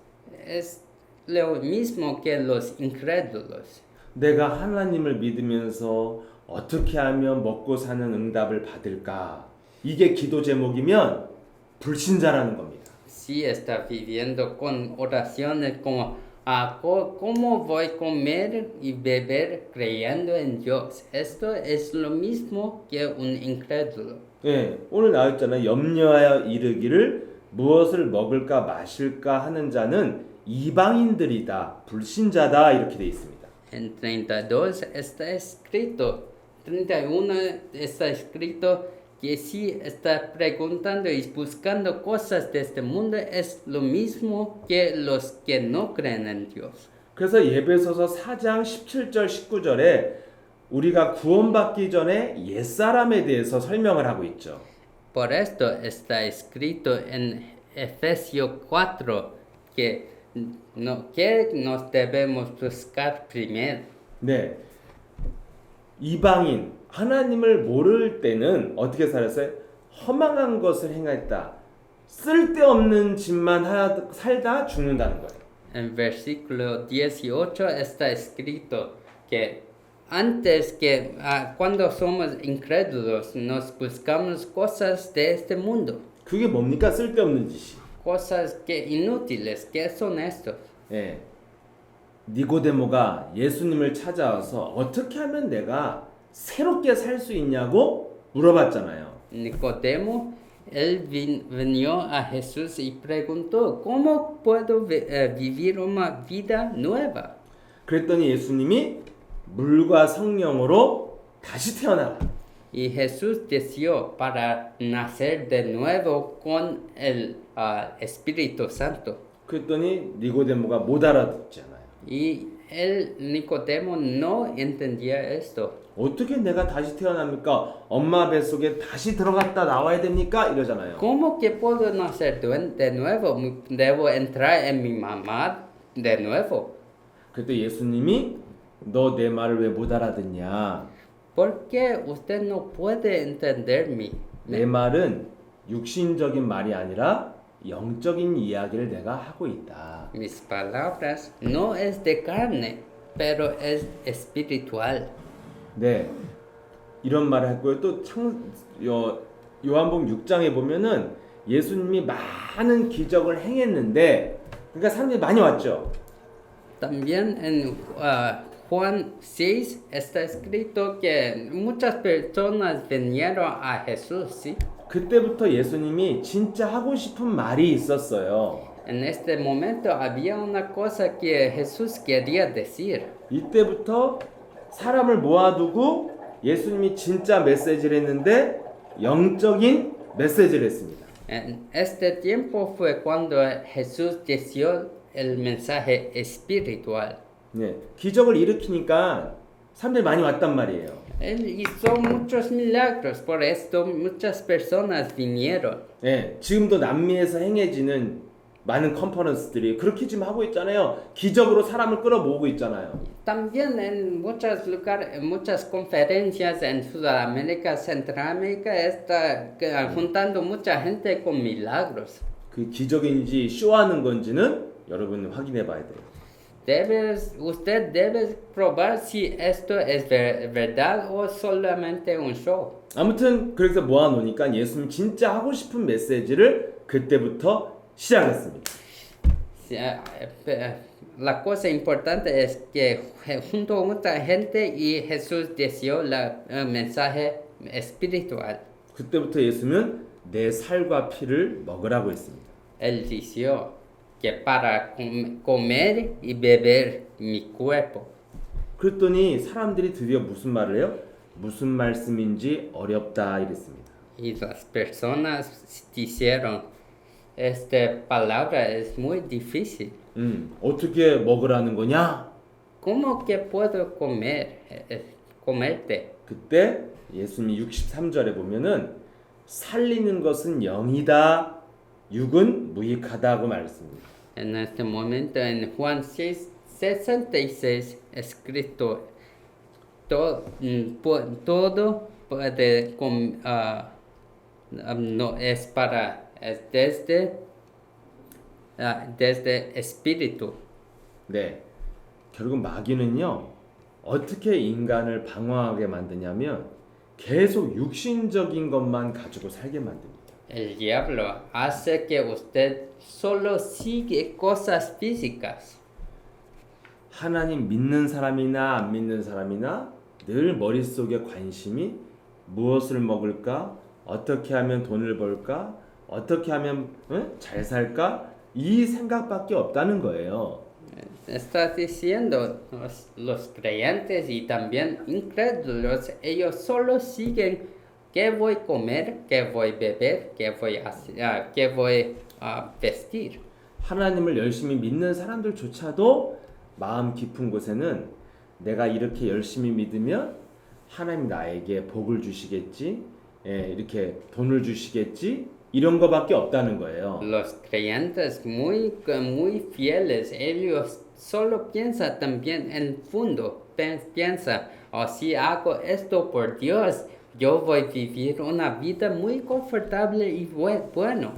es lo mismo que los incrédulos. 내가 하나님을 믿으면서 어떻게 하면 먹고 사는 응답을 받을까? 이게 기도 제목이면 불신자라는 겁니다. Si está viviendo con oraciones como ¿cómo voy a comer y beber creyendo en Dios? Esto es lo mismo que un incrédulo. 예, 오늘 나왔잖아요. 염려하여 이르기를 무엇을 먹을까 마실까 하는 자는 이방인들이다, 불신자다 이렇게 돼 있습니다. En 32 está escrito, 31 está escrito que si está preguntando y buscando cosas de este mundo es lo mismo que los que no creen en Dios. 그래서 예배소서 4장 17절 19절에 우리가 구원받기 전에 옛사람에 대해서 설명을 하고 있죠. Por esto está escrito en Efesios 4 que nos debemos buscar primero. 네. 이방인 하나님을 모를 때는 어떻게 살았어요? 허망한 것을 행했다. 쓸데없는 짓만 살다 죽는다는 거예요. En versículo 18 está escrito que antes que cuando somos incrédulos nos buscamos cosas de este mundo, 그게 뭡니까? 쓸데없는 짓이. cosas que inútiles, que son estos. 예. 니고데모가 예수님을 찾아와서 어떻게 하면 내가 새롭게 살 수 있냐고 물어봤잖아요. Nicodemo, él vino a Jesús y preguntó, ¿cómo puedo vivir una vida nueva? 그랬더니 예수님이 물과 성령으로 다시 태어나라. Y Jesús deseó para nacer de nuevo con el Espíritu Santo. 그랬더니 니고데모가 못 알아듣잖아요. Y Nicodemo no entendía esto. 어떻게 내가 다시 태어납니까? 엄마 뱃속에 다시 들어갔다 나와야 됩니까? 이러잖아요. ¿Cómo que puedo nacer de nuevo? ¿Debo entrar en mi mamá de nuevo? 그때 예수님이 너 내 말을 왜 못 알아듣냐? ¿Por qué usted no puede entenderme? 내 말은 육신적인 말이 아니라 영적인 이야기를 내가 하고 있다. Mis palabras no es de carne, pero es espiritual. 네, 이런 말을 했고요. 또 요한복음 6장에 보면은 예수님이 많은 기적을 행했는데, 그러니까 사람들이 많이 왔죠. También en Juan 6 está escrito que muchas personas vinieron a Jesús, ¿sí? 그때부터 예수님이 진짜 하고 싶은 말이 있었어요. En este momento había una cosa que Jesús quería decir. 이때부터 사람을 모아두고 예수님이 진짜 메시지를 했는데 영적인 메시지를 했습니다. En este tiempo fue cuando Jesús dio el mensaje espiritual. 네, 기적을 일으키니까 사람들이 많이 왔단 말이에요. Él hizo muchos milagros, por esto muchas personas vinieron. 네, 지금도 남미에서 행해지는 많은 컨퍼런스들이 그렇게 지금 하고 있잖아요. 기적으로 사람을 끌어모으고 있잖아요. También en muchos lugares, en muchas conferencias en Sudamérica, Centroamérica, está juntando mucha gente con milagros. 그 기적인지 쇼하는 건지는 여러분 확인해 봐야 돼요. Usted debe probar si esto es verdad o solamente un show. 아무튼 그래서 모아놓으니까 예수님 진짜 하고 싶은 메시지를 그때부터 시작했습니다. La cosa importante es que junto a mucha gente y Jesús dio el mensaje espiritual. 그때부터 예수님은 내 살과 피를 먹으라고 했습니다. Él dijo que para comer y beber mi cuerpo. 그랬더니 사람들이 드디어 무슨 말을 해요? 무슨 말씀인지 어렵다 이랬습니다. Y las personas dijeron, esta palabra es muy difícil. 어떻게 먹으라는 거냐? ¿Cómo que puedo comerte? 그때 예수님이 63절에 보면은 살리는 것은 영이다, 육은 무익하다고 말했습니다. En este momento en Juan 6:66 escrito todo puede no es para, es desde espíritu. 네. 결국 마귀는요, 어떻게 인간을 방황하게 만드냐면 계속 육신적인 것만 가지고 살게 만듭니다. El diablo hace que usted solo sigue cosas físicas. 하나님 믿는 사람이나 안 믿는 사람이나 늘 머릿속에 관심이 무엇을 먹을까? 어떻게 하면 돈을 벌까? 어떻게 하면 잘 살까? 이 생각밖에 없다는 거예요. Está diciendo los creyentes y también incrédulos, ellos solo siguen qué voy a comer, qué voy a beber, qué voy a hacer, qué voy a vestir. 하나님을 열심히 믿는 사람들조차도 마음 깊은 곳에는 내가 이렇게 열심히 믿으면 하나님 나에게 복을 주시겠지, 이렇게 돈을 주시겠지, 이런 거밖에 없다는 거예요. Los creyentes muy fieles, ellos solo piensan también en el fondo, piensan, oh, si hago esto por Dios, yo voy a vivir una vida muy confortable y bueno.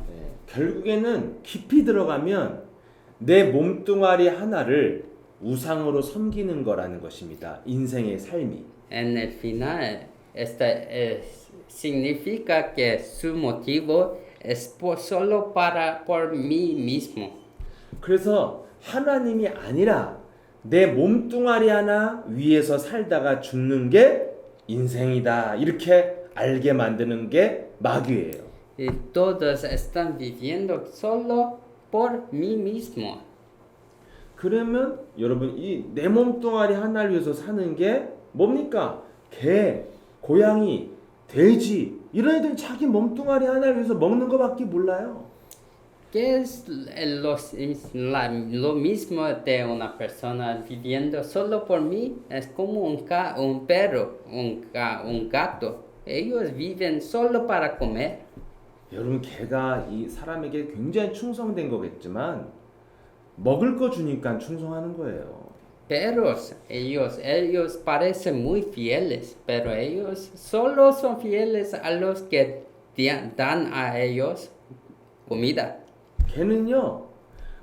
결국에는 깊이 들어가면 내 몸뚱아리 하나를 우상으로 섬기는 거라는 것입니다. 인생의 삶이. En el final, significa que su motivo es solo por mí mismo. 그래서 하나님이 아니라 내 몸뚱아리 하나 위에서 살다가 죽는 게 인생이다. 이렇게 알게 만드는 게 마귀예요. Y todos están viviendo solo por mí mismo. 그러면 여러분 이 내 몸뚱아리 하나를 위해서 사는 게 뭡니까? 개, 고양이, 돼지 이런 애들 자기 몸뚱아리 하나를 위해서 먹는 거밖에 몰라요. ¿Qué es lo mismo de una persona viviendo solo por mí? Es como un perro, un gato. Ellos viven solo para comer. 여러분 개가 이 사람에게 굉장히 충성된 거겠지만 먹을 거 주니까 충성하는 거예요. Perros, ellos parecen muy fieles, pero ellos solo son fieles a los que dan a ellos comida. 개는요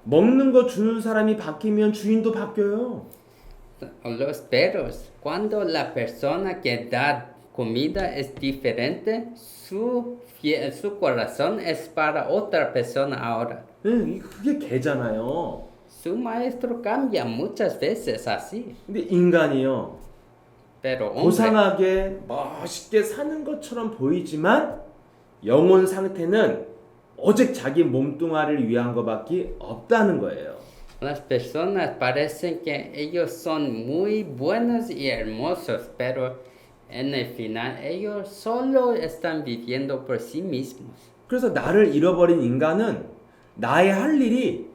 먹는 거 주는 사람이 바뀌면 주인도 바뀌어요. Los perros, cuando la persona que da comida es diferente, su corazón es para otra persona ahora. 네, 그게 개잖아요. Su maestro cambia muchas veces así, 근데 인간이요 pero hombre, 고상하게 멋있게 사는 것처럼 보이지만 영혼 상태는 오직 자기 몸뚱아리를 위한 것밖에 없다는 거예요. las personas parecen que ellos son muy buenos y hermosos, pero en el final ellos solo están viviendo por sí mismos. 그래서 나를 잃어버린 인간은 나의 할 일이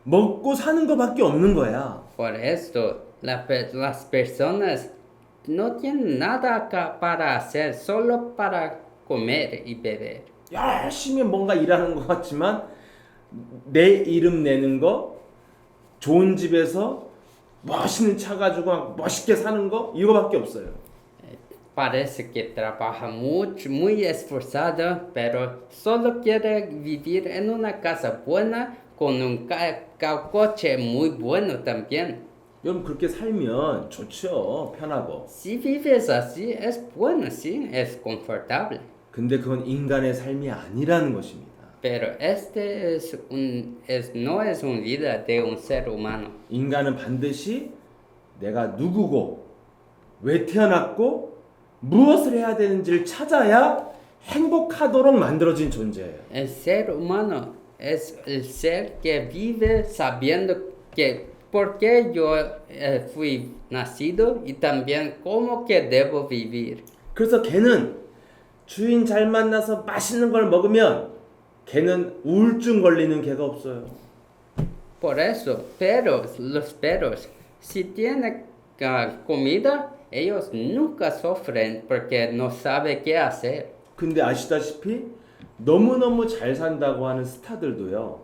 먹고 사는 것밖에 없는 거야. Por esto, las personas no tienen nada para hacer, solo para comer y beber. 열심히 뭔가 일하는 것 같지만 내 이름 내는 거, 좋은 집에서 멋있는 차 가지고 막 멋있게 사는 거 이거밖에 없어요. Parece que trabaja mucho, muy esforzado, pero solo quiere vivir en una casa buena con un coche muy bueno también. 여러분 그렇게 살면 좋죠. 편하고. Si vives así, es bueno, sí, es confortable. 근데 그건 인간의 삶이 아니라는 것입니다. Pero no es una vida de un ser humano. 인간은 반드시 내가 누구고 왜 태어났고 무엇을 해야 되는지를 찾아야 행복하도록 만들어진 존재예요. El ser humano es el ser que vive sabiendo que por qué yo fui nacido y también cómo que debo vivir. 그래서 개는 주인 잘 만나서 맛있는 걸 먹으면 개는 우울증 걸리는 개가 없어요. Por eso, los perros, si tienen comida, ellos nunca sufren porque no saben qué hacer. 근데 아시다시피 너무너무 잘 산다고 하는 스타들도요.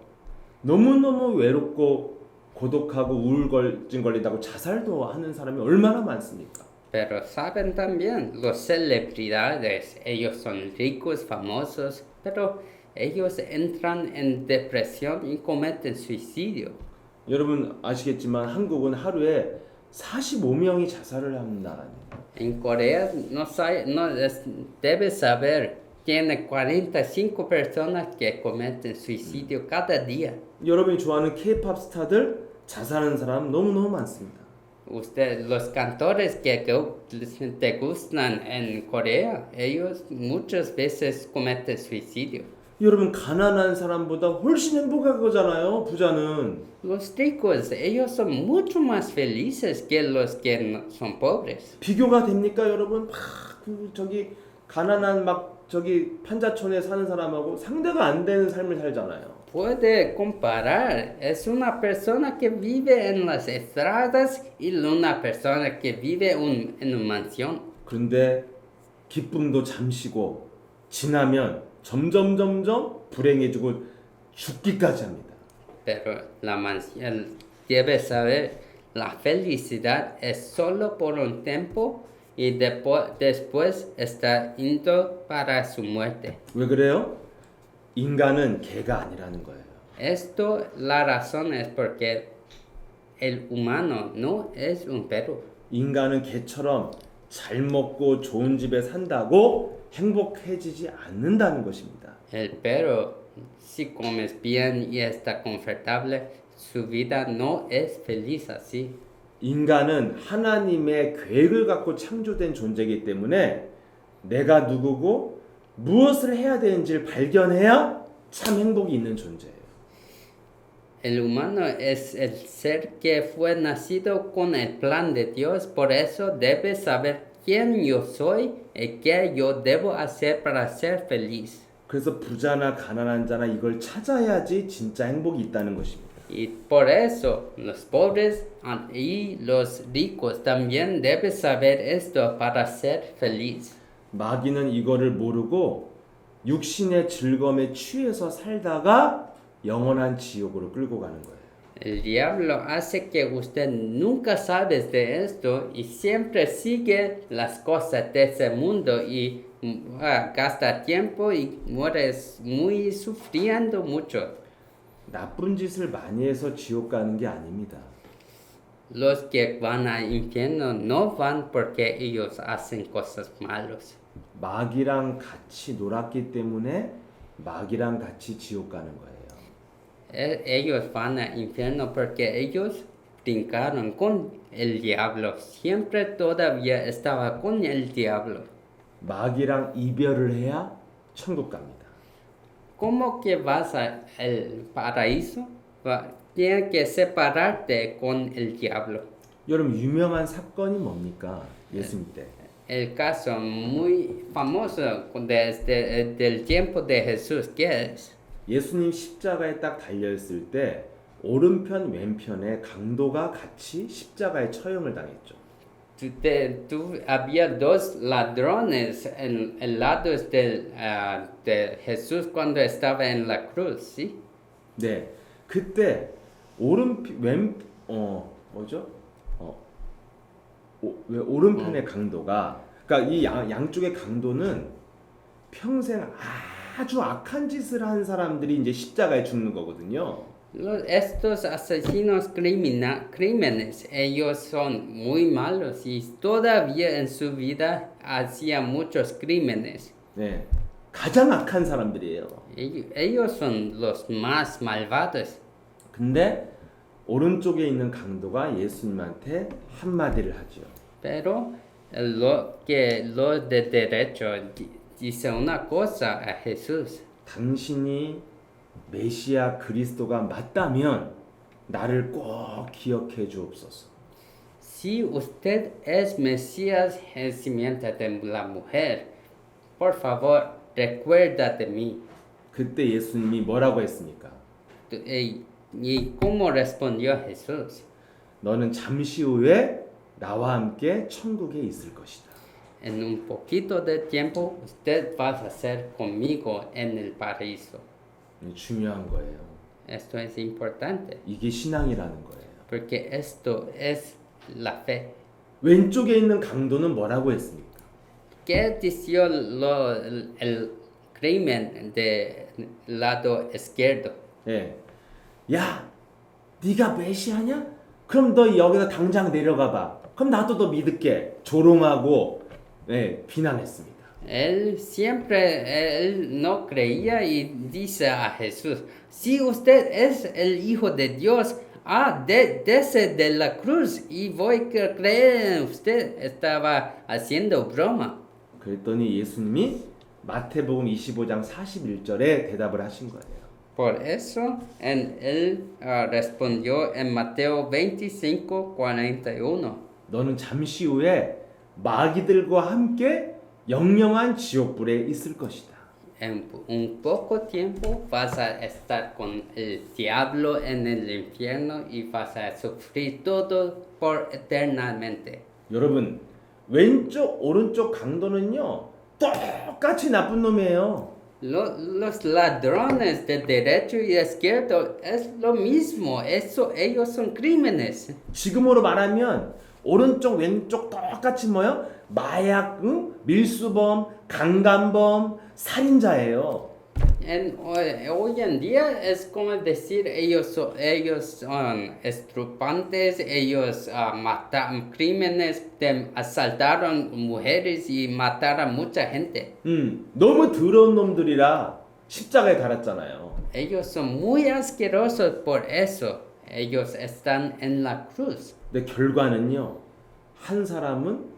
너무너무 외롭고 고독하고 우울증 걸린다고 자살도 하는 사람이 얼마나 많습니까? Pero saben también, las celebridades, ellos son ricos, famosos, pero ellos entran en depresión y cometen suicidio. 여러분 아시겠지만 한국은 하루에 45명이 자살을 하는 나라입니다. En Corea debes saber, tiene 45 personas que cometen suicidio cada día. 여러분이 좋아하는 K-팝 스타들 자살하는 사람 너무너무 많습니다. Los cantores que te gustan en Corea, ellos muchas veces cometen suicidio. 여러분 가난한 사람보다 훨씬 행복한 거잖아요. 부자는. Los ricos, ellos son mucho más felices que los que son pobres. 비교가 됩니까, 여러분? 저기 가난한 저기 판자촌에 사는 사람하고 상대가 안 되는 삶을 살잖아요. Puede comparar, es una persona que vive en las estradas y una persona que vive en una mansión. 그런데 기쁨도 잠시고 지나면 점점 불행해지고 죽기까지 합니다. Pero la mansión debe saber, la felicidad es solo por un tiempo y después está indo para su muerte. 왜 그래요? 인간은 개가 아니라는 거예요. Esto, la razón es porque el humano no es un perro. 인간은 개처럼 잘 먹고 좋은 집에 산다고 행복해지지 않는다는 것입니다. El perro, si comes bien y está confortable, su vida no es feliz así. 인간은 하나님의 계획을 갖고 창조된 존재이기 때문에 내가 누구고 무엇을 해야 되는지를 발견해야 참 행복이 있는 존재예요. El humano es el ser que fue nacido con el plan de Dios, por eso debe saber quién yo soy y qué yo debo hacer para ser feliz. 그래서 부자나 가난한 자나 이걸 찾아야지 진짜 행복이 있다는 것입니다. Y por eso los pobres y los ricos también deben saber esto para ser feliz. 마귀는 이거를 모르고 육신의 즐거움에 취해서 살다가 영원한 지옥으로 끌고 가는 거예요. El diablo hace que usted nunca sabe de esto y siempre sigue las cosas de ese mundo y gasta tiempo y muere muy sufriendo mucho. 나쁜 짓을 많이 해서 지옥 가는 게 아닙니다. Los que van al infierno no van porque ellos hacen cosas malas. 마귀랑 같이 놀았기 때문에 마귀랑 같이 지옥 가는 거예요. Ellos van al infierno porque ellos brincaron con el diablo. Siempre todavía estaba con el diablo. 마귀랑 이별을 해야 천국 갑니다. ¿Cómo que vas al paraíso? Tienes que separarte con el diablo. 여러분 유명한 사건이 뭡니까? 예수님 때. El caso muy famoso desde el tiempo de Jesús, ¿qué es? 예수님 십자가에 딱 달려있을 때 오른편 왼편에 강도가 같이 십자가에 처형을 당했죠. Había dos ladrones en el lado de Jesús cuando estaba en la cruz, ¿sí? 네, 그때 오른편의 강도가, 그러니까 이 양쪽의 강도는 평생 아주 악한 짓을 한 사람들이 이제 십자가에 죽는 거거든요. Estos asesinos crímenes, ellos son muy malos y todavía en su vida hacían muchos crímenes. 네, 가장 악한 사람들이에요. Ellos son los más malvados. 근데 오른쪽에 있는 강도가 예수님한테 한마디를 하죠. Pero los de derecho dice una cosa a Jesús. 당신이 메시아 그리스도가 맞다면 나를 꼭 기억해 주옵소서. Si usted es Mesías, el simiente de la mujer, por favor, recuerda de mí. 그때 예수님이 뭐라고 했습니까? ¿Y cómo respondió Jesús? 너는 잠시 후에 나와 함께 천국에 있을 것이다. En un poquito de tiempo, usted va a ser conmigo en el paraíso. 중요한 거예요. Esto es importante, 이게 신앙이라는 거예요. porque esto es la fe. 왼쪽에 있는 강도는 뭐라고 했습니까? ¿Qué dijo el crimen del lado izquierdo. 예. 야, 네가 메시아냐? 그럼 너 여기서 당장 내려가 봐. 그럼 나도 너 믿을게. 조롱하고 비난했습니다. Él no creía y dice a Jesús, si usted es el Hijo de Dios, dese de la cruz y voy a creer en usted. Estaba haciendo broma. 그랬더니 예수님이 마태복음 25장 41절에 대답을 하신 거예요. Por eso, él respondió en Mateo 25:41. 너는 잠시 후에 마귀들과 함께 영영한 지옥불에 있을 것이다. En un poco tiempo vas a estar con el diablo en el infierno y vas a sufrir todo por eternamente. 여러분, 왼쪽 오른쪽 강도는요 똑같이 나쁜 놈이에요. Los ladrones de derecho y izquierdo es lo mismo, ellos son crímenes. 지금으로 말하면 오른쪽 왼쪽 똑같이 뭐요? 마약, 밀수범, 강간범, 살인자예요. Hoy en día es como decir ellos son estrupantes, ellos matan crímenes, asaltaron mujeres y mataron mucha gente. 너무 더러운 놈들이라 십자가에 달았잖아요. Ellos son muy asquerosos por eso. Ellos están en la cruz. 근데 결과는요. 한 사람은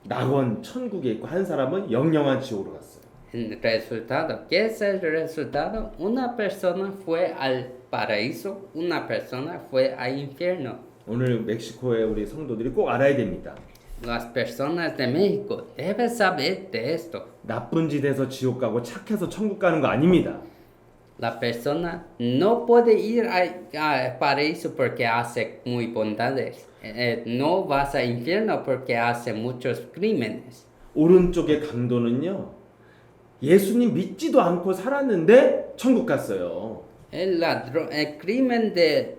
낙원 천국에 있고 한 사람은 영영한 지옥으로 갔어요. El resultado, ¿qué es el resultado? Una persona fue al paraíso, una persona fue al infierno. 오늘 멕시코의 우리 성도들이 꼭 알아야 됩니다. Las personas de México deben saber de esto. 나쁜 짓 해서 지옥 가고 착해서 천국 가는 거 아닙니다. La persona no puede ir al paraíso porque hace muy bondades. No vas al infierno porque hace muchos crímenes. 오른쪽의 강도는요. 예수님 믿지도 않고 살았는데 천국 갔어요. El crimen del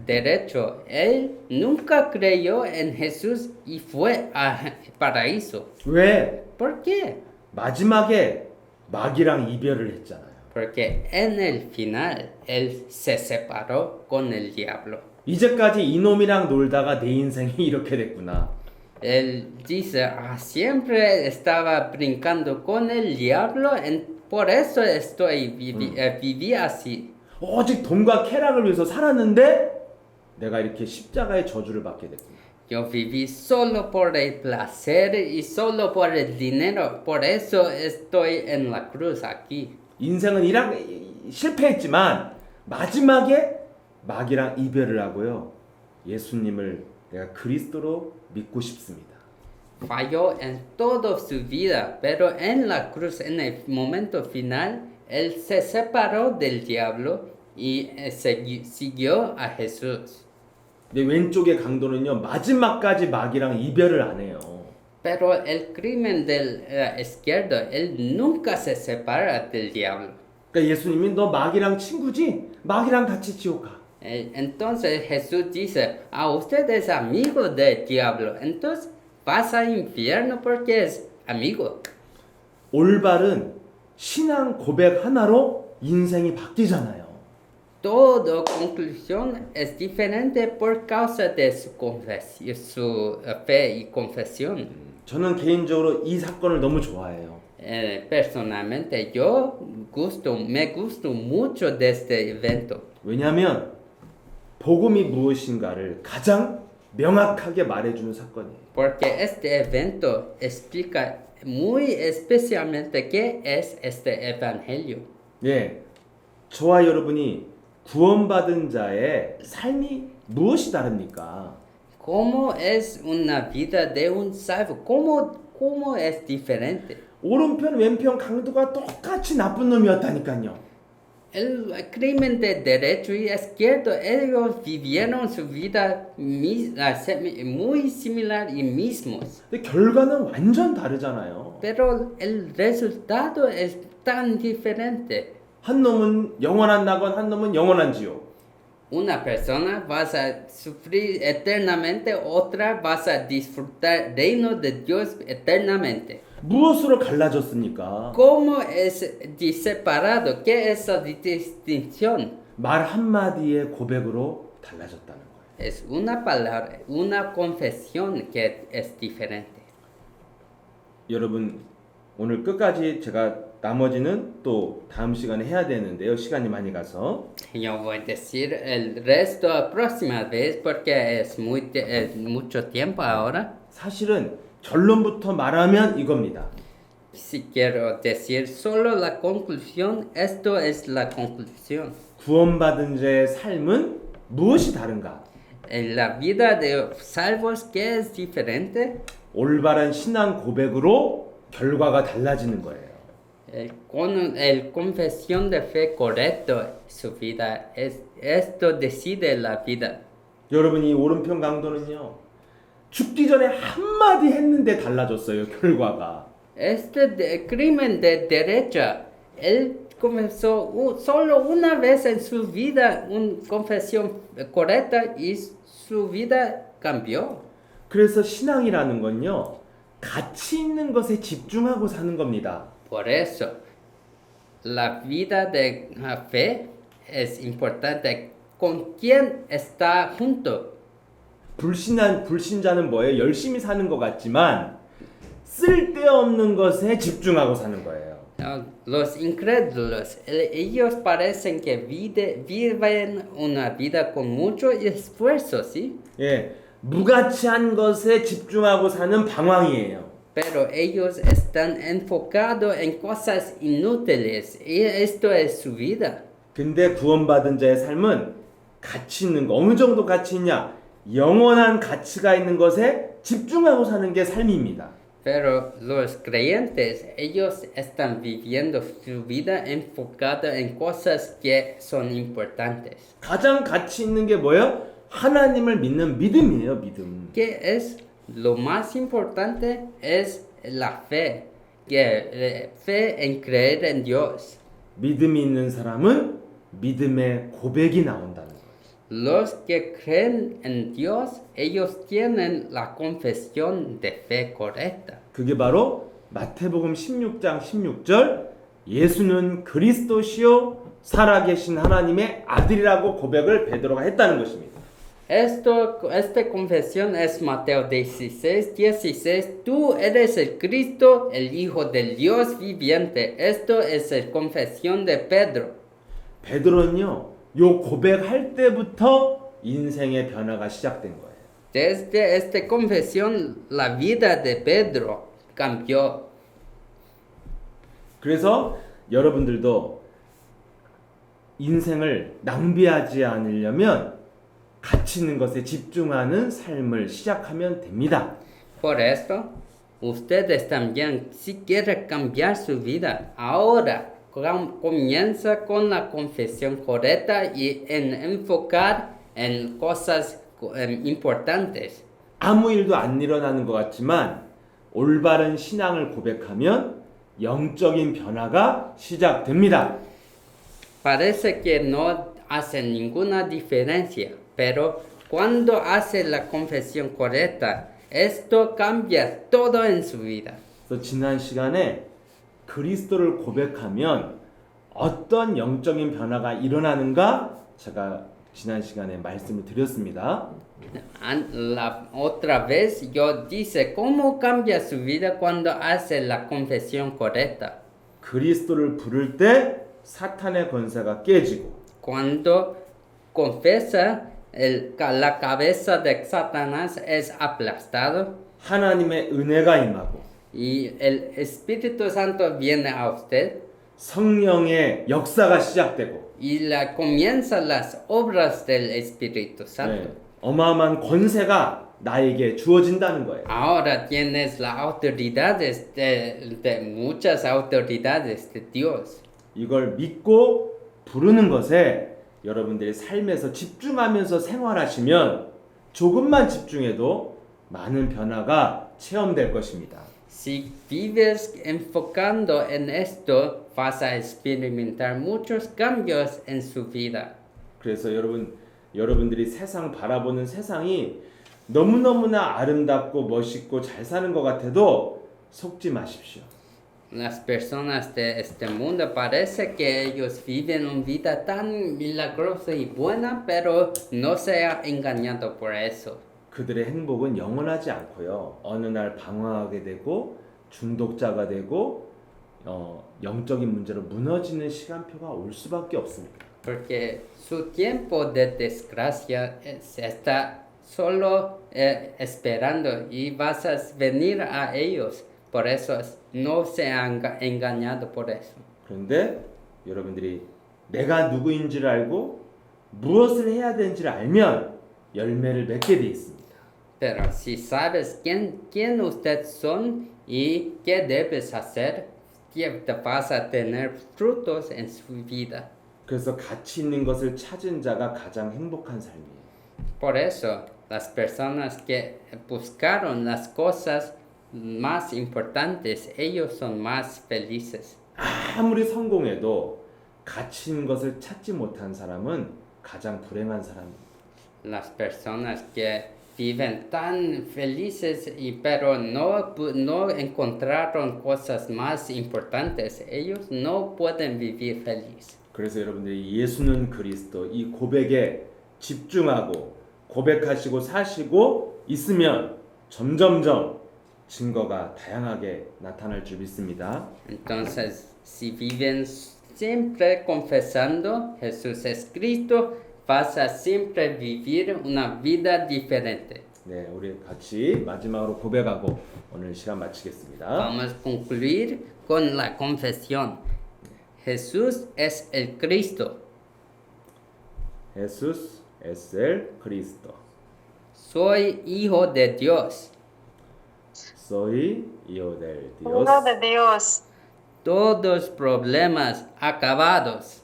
derecho, él nunca creyó en Jesús y fue al paraíso. 왜? ¿Por qué? 마지막에 마귀랑 이별을 했잖아요. Porque en el final él se separó con el diablo. 이제까지 이놈이랑 놀다가 내 인생이 이렇게 됐구나. Él dice, siempre estaba brincando con el diablo, por eso viví así. 오직 돈과 쾌락을 위해서 살았는데 내가 이렇게 십자가의 저주를 받게 됐구나. Yo viví solo por el placer y solo por el dinero, por eso estoy en la cruz aquí. 인생은 실패했지만 마지막에 마귀랑 이별을 하고요. 예수님을 내가 그리스도로 믿고 싶습니다. Falló en toda su vida, pero en la cruz, en el momento final, él se separó del diablo y siguió a Jesús. 내 왼쪽의 강도는요. 마지막까지 마귀랑 이별을 안 해요. Pero el crimen del izquierdo, él nunca se separa del diablo. 그러니까 예수님이 너 마귀랑 친구지? 마귀랑 같이 지옥 가. Entonces Jesús dice, usted es amigo del diablo, entonces vas al infierno porque es amigo. 올바른 신앙 고백 하나로 인생이 바뀌잖아요. Toda conclusión es diferente por causa de su fe y confesión. 저는 개인적으로 이 사건을 너무 좋아해요. Personalmente me gusta mucho de este evento. 왜냐하면 복음이 무엇인가를 가장 명확하게 말해주는 사건이에요. Porque este evento explica muy especialmente qué es este evangelio. 예, 저와 여러분이 구원받은 자의 삶이 무엇이 다릅니까? ¿Cómo es una vida de un salvo? ¿Cómo es diferente? 오른편 왼편 강도가 똑같이 나쁜 놈이었다니까요. El crimen de derecho y izquierdo, ellos vivieron su vida muy similar y mismos. 근데 결과는 완전 다르잖아요. Pero el resultado es tan diferente. 한 놈은 영원한 낙원, 한 놈은 영원한 지옥. Una persona vas a sufrir eternamente, otra vas a disfrutar reino de Dios eternamente. 무엇으로 갈라졌습니까? ¿Cómo es separado? ¿Qué es esa distinción? 말 한마디의 고백으로 달라졌다는 거예요. Es una palabra, una confesión que es diferente. 여러분 오늘 끝까지 제가 나머지는 또 다음 시간에 해야 되는데요. 시간이 많이 가서 Yo voy a decir el resto la próxima vez porque es mucho tiempo ahora. 사실은 결론부터 말하면 이겁니다. Si quiero decir solo la conclusión, esto es la conclusión. 구원받은 자의 삶은 무엇이 다른가? En la vida de salvos, ¿qué es diferente? 올바른 신앙 고백으로 결과가 달라지는 거예요. Con el confesión de fe correcto, su vida, esto decide la vida. 여러분 이 오른편 강도는요. 죽기 전에 한마디 했는데 달라졌어요. 결과가. Crimen de derecha, él confesó solo una vez en su vida una confesión correcta y su vida cambió. 그래서 신앙이라는 건요. 가치 있는 것에 집중하고 사는 겁니다. Por eso, la vida de fe es importante. ¿Con quién está junto? 불신자는 뭐예요? 열심히 사는 것 같지만 쓸데없는 것에 집중하고 사는 거예요. Los incrédulos, ellos parecen que viven una vida con mucho esfuerzo, ¿sí? 예, 무가치한 것에 집중하고 사는 방황이에요. Pero ellos están enfocados en cosas inútiles y esto es su vida. 근데 구원받은 자의 삶은 가치 있는 거, 어느 정도 가치 있냐? 영원한 가치가 있는 것에 집중하고 사는 게 삶입니다. Pero los creyentes, ellos están viviendo su vida enfocada en cosas que son importantes. 가장 가치 있는 게 뭐예요? 하나님을 믿는 믿음이에요, 믿음. ¿Qué es? Lo más importante es la fe, que fe en creer en Dios. 믿음이 있는 사람은 믿음의 고백이 나온다는 거예요. Los que creen en Dios, ellos tienen la confesión de fe correcta. 그게 바로 마태복음 16장 16절 예수는 그리스도시요 살아계신 하나님의 아들이라고 고백을 베드로가 했다는 것입니다. Esta confesión es Mateo 16, 16. Tú eres el Cristo, el Hijo del Dios viviente. Esto es la confesión de Pedro. 베드로는요, 요 고백할 때부터 인생의 변화가 시작된 거예요. Desde esta confesión, la vida de Pedro cambió. 그래서 여러분들도 인생을 낭비하지 않으려면 가치 있는 것에 집중하는 삶을 시작하면 됩니다. Por eso, ustedes también, si quieren cambiar su vida, ahora comienza con la confesión correcta y en enfocar en cosas importantes. 아무 일도 안 일어나는 것 같지만 올바른 신앙을 고백하면 영적인 변화가 시작됩니다. Parece que no hace ninguna diferencia, pero cuando hace la confesión correcta, esto cambia todo en su vida. 그래서 지난 시간에 그리스도를 고백하면 어떤 영적인 변화가 일어나는가 제가 지난 시간에 말씀을 드렸습니다. Otra vez yo dice cómo cambia su vida cuando hace la confesión correcta. 그리스도를 부를 때 사탄의 권세가 깨지고 Cuando confesa, la cabeza de Satanás es aplastado 하나님의 은혜가 임하고 y el Espíritu Santo viene a usted 성령의 역사가 시작되고 y comienzan las obras del Espíritu Santo. 어마어마한 권세가 나에게 주어진다는 거예요. Ahora tienes las autoridades de muchas autoridades de Dios. 이걸 믿고 부르는 것에 여러분들이 삶에서 집중하면서 생활하시면 조금만 집중해도 많은 변화가 체험될 것입니다. Si vives enfocando en esto, vas a experimentar muchos cambios en su vida. 그래서 여러분들이 세상 바라보는 세상이 너무너무나 아름답고 멋있고 잘 사는 것 같아도 속지 마십시오. Las personas de este mundo parece que ellos viven una vida tan milagrosa y buena, pero no sea engañado por eso. 그들의 행복은 영원하지 않고요. 어느 날 방황하게 되고 중독자가 되고 영적인 문제로 무너지는 시간표가 올 수밖에 없습니다. Porque su tiempo de desgracia está solo esperando y vas a venir a ellos. Por eso no se han engañado por eso. 그런데 여러분들이 내가 누구인지를 알고 무엇을 해야 되는지를 알면 열매를 맺게 돼 있습니다. Pero si sabes quién ustedes son y qué debes hacer, te vas a tener frutos en su vida. 그래서 가치 있는 것을 찾은 자가 가장 행복한 삶이에요. Por eso, las personas que buscaron las cosas más importantes, ellos son más felices. 아무리 성공해도 가치 있는 것을 찾지 못한 사람은 가장 불행한 사람입니다. Las personas que viven tan felices pero no encontraron cosas más importantes, ellos no pueden vivir feliz. 그래서 여러분들이 예수는 그리스도 이 고백에 집중하고 고백하시고 사시고 있으면 점점점 증거가 다양하게 나타날 줄 믿습니다. Entonces, si viven siempre confesando Jesús es Cristo, vas a siempre vivir una vida diferente. 네, 우리 같이 마지막으로 고백하고 오늘 시간 마치겠습니다. Vamos a concluir con la confesión. Jesús es el Cristo. Jesús es el Cristo. Soy hijo de Dios. Soy hijo del Dios. Uno de Dios. Todos problemas acabados.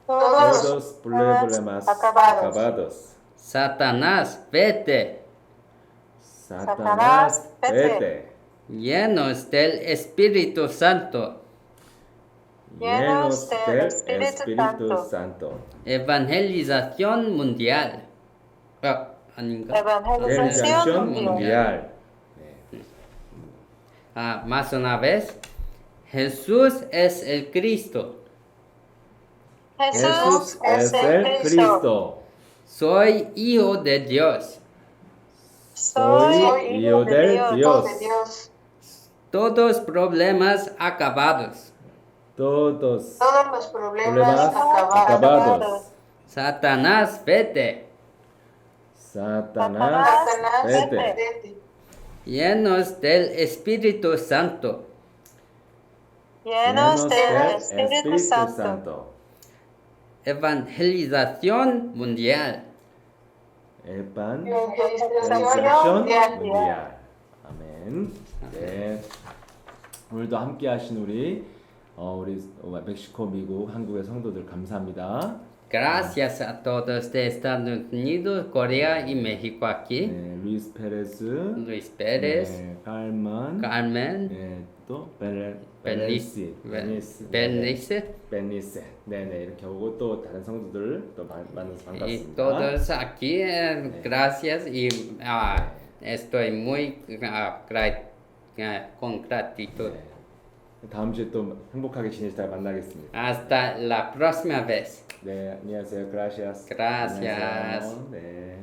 Todos problemas acabados. Satanás, vete. Satanás, vete. Llenos del Espíritu Santo. Llenos del Espíritu Santo. Evangelización mundial. 아닌가? Evangelización mundial. Más una vez. Jesús es el Cristo. Jesús es el Cristo. Soy hijo de Dios. Soy hijo del Dios. Todos problemas acabados. Todos los problemas acabados. Satanás, vete. Satanás, vete. Llenos del Espíritu Santo. Llenos del Espíritu Santo. Evangelización mundial. Evangelización mundial. 아멘. 네. 오늘도 함께 하신 우리 멕시코, 미국, 한국의 성도들 감사합니다. Gracias a todos de Estados Unidos, Corea y México aquí. 네, 루이스 페레스, Luis Pérez, 네, 칼만, Carmen, 네, 또 Bernice, 베니세, 네네 이렇게 오고 또 다른 성도들 또 만나서 y 반갑습니다. todos aquí, gracias y estoy muy con gratitud. 네. 다음 주에 또 행복하게 지내시다가 만나겠습니다. Hasta la próxima vez. 네, 안녕하세요. Gracias. Gracias. 안녕하세요. 네.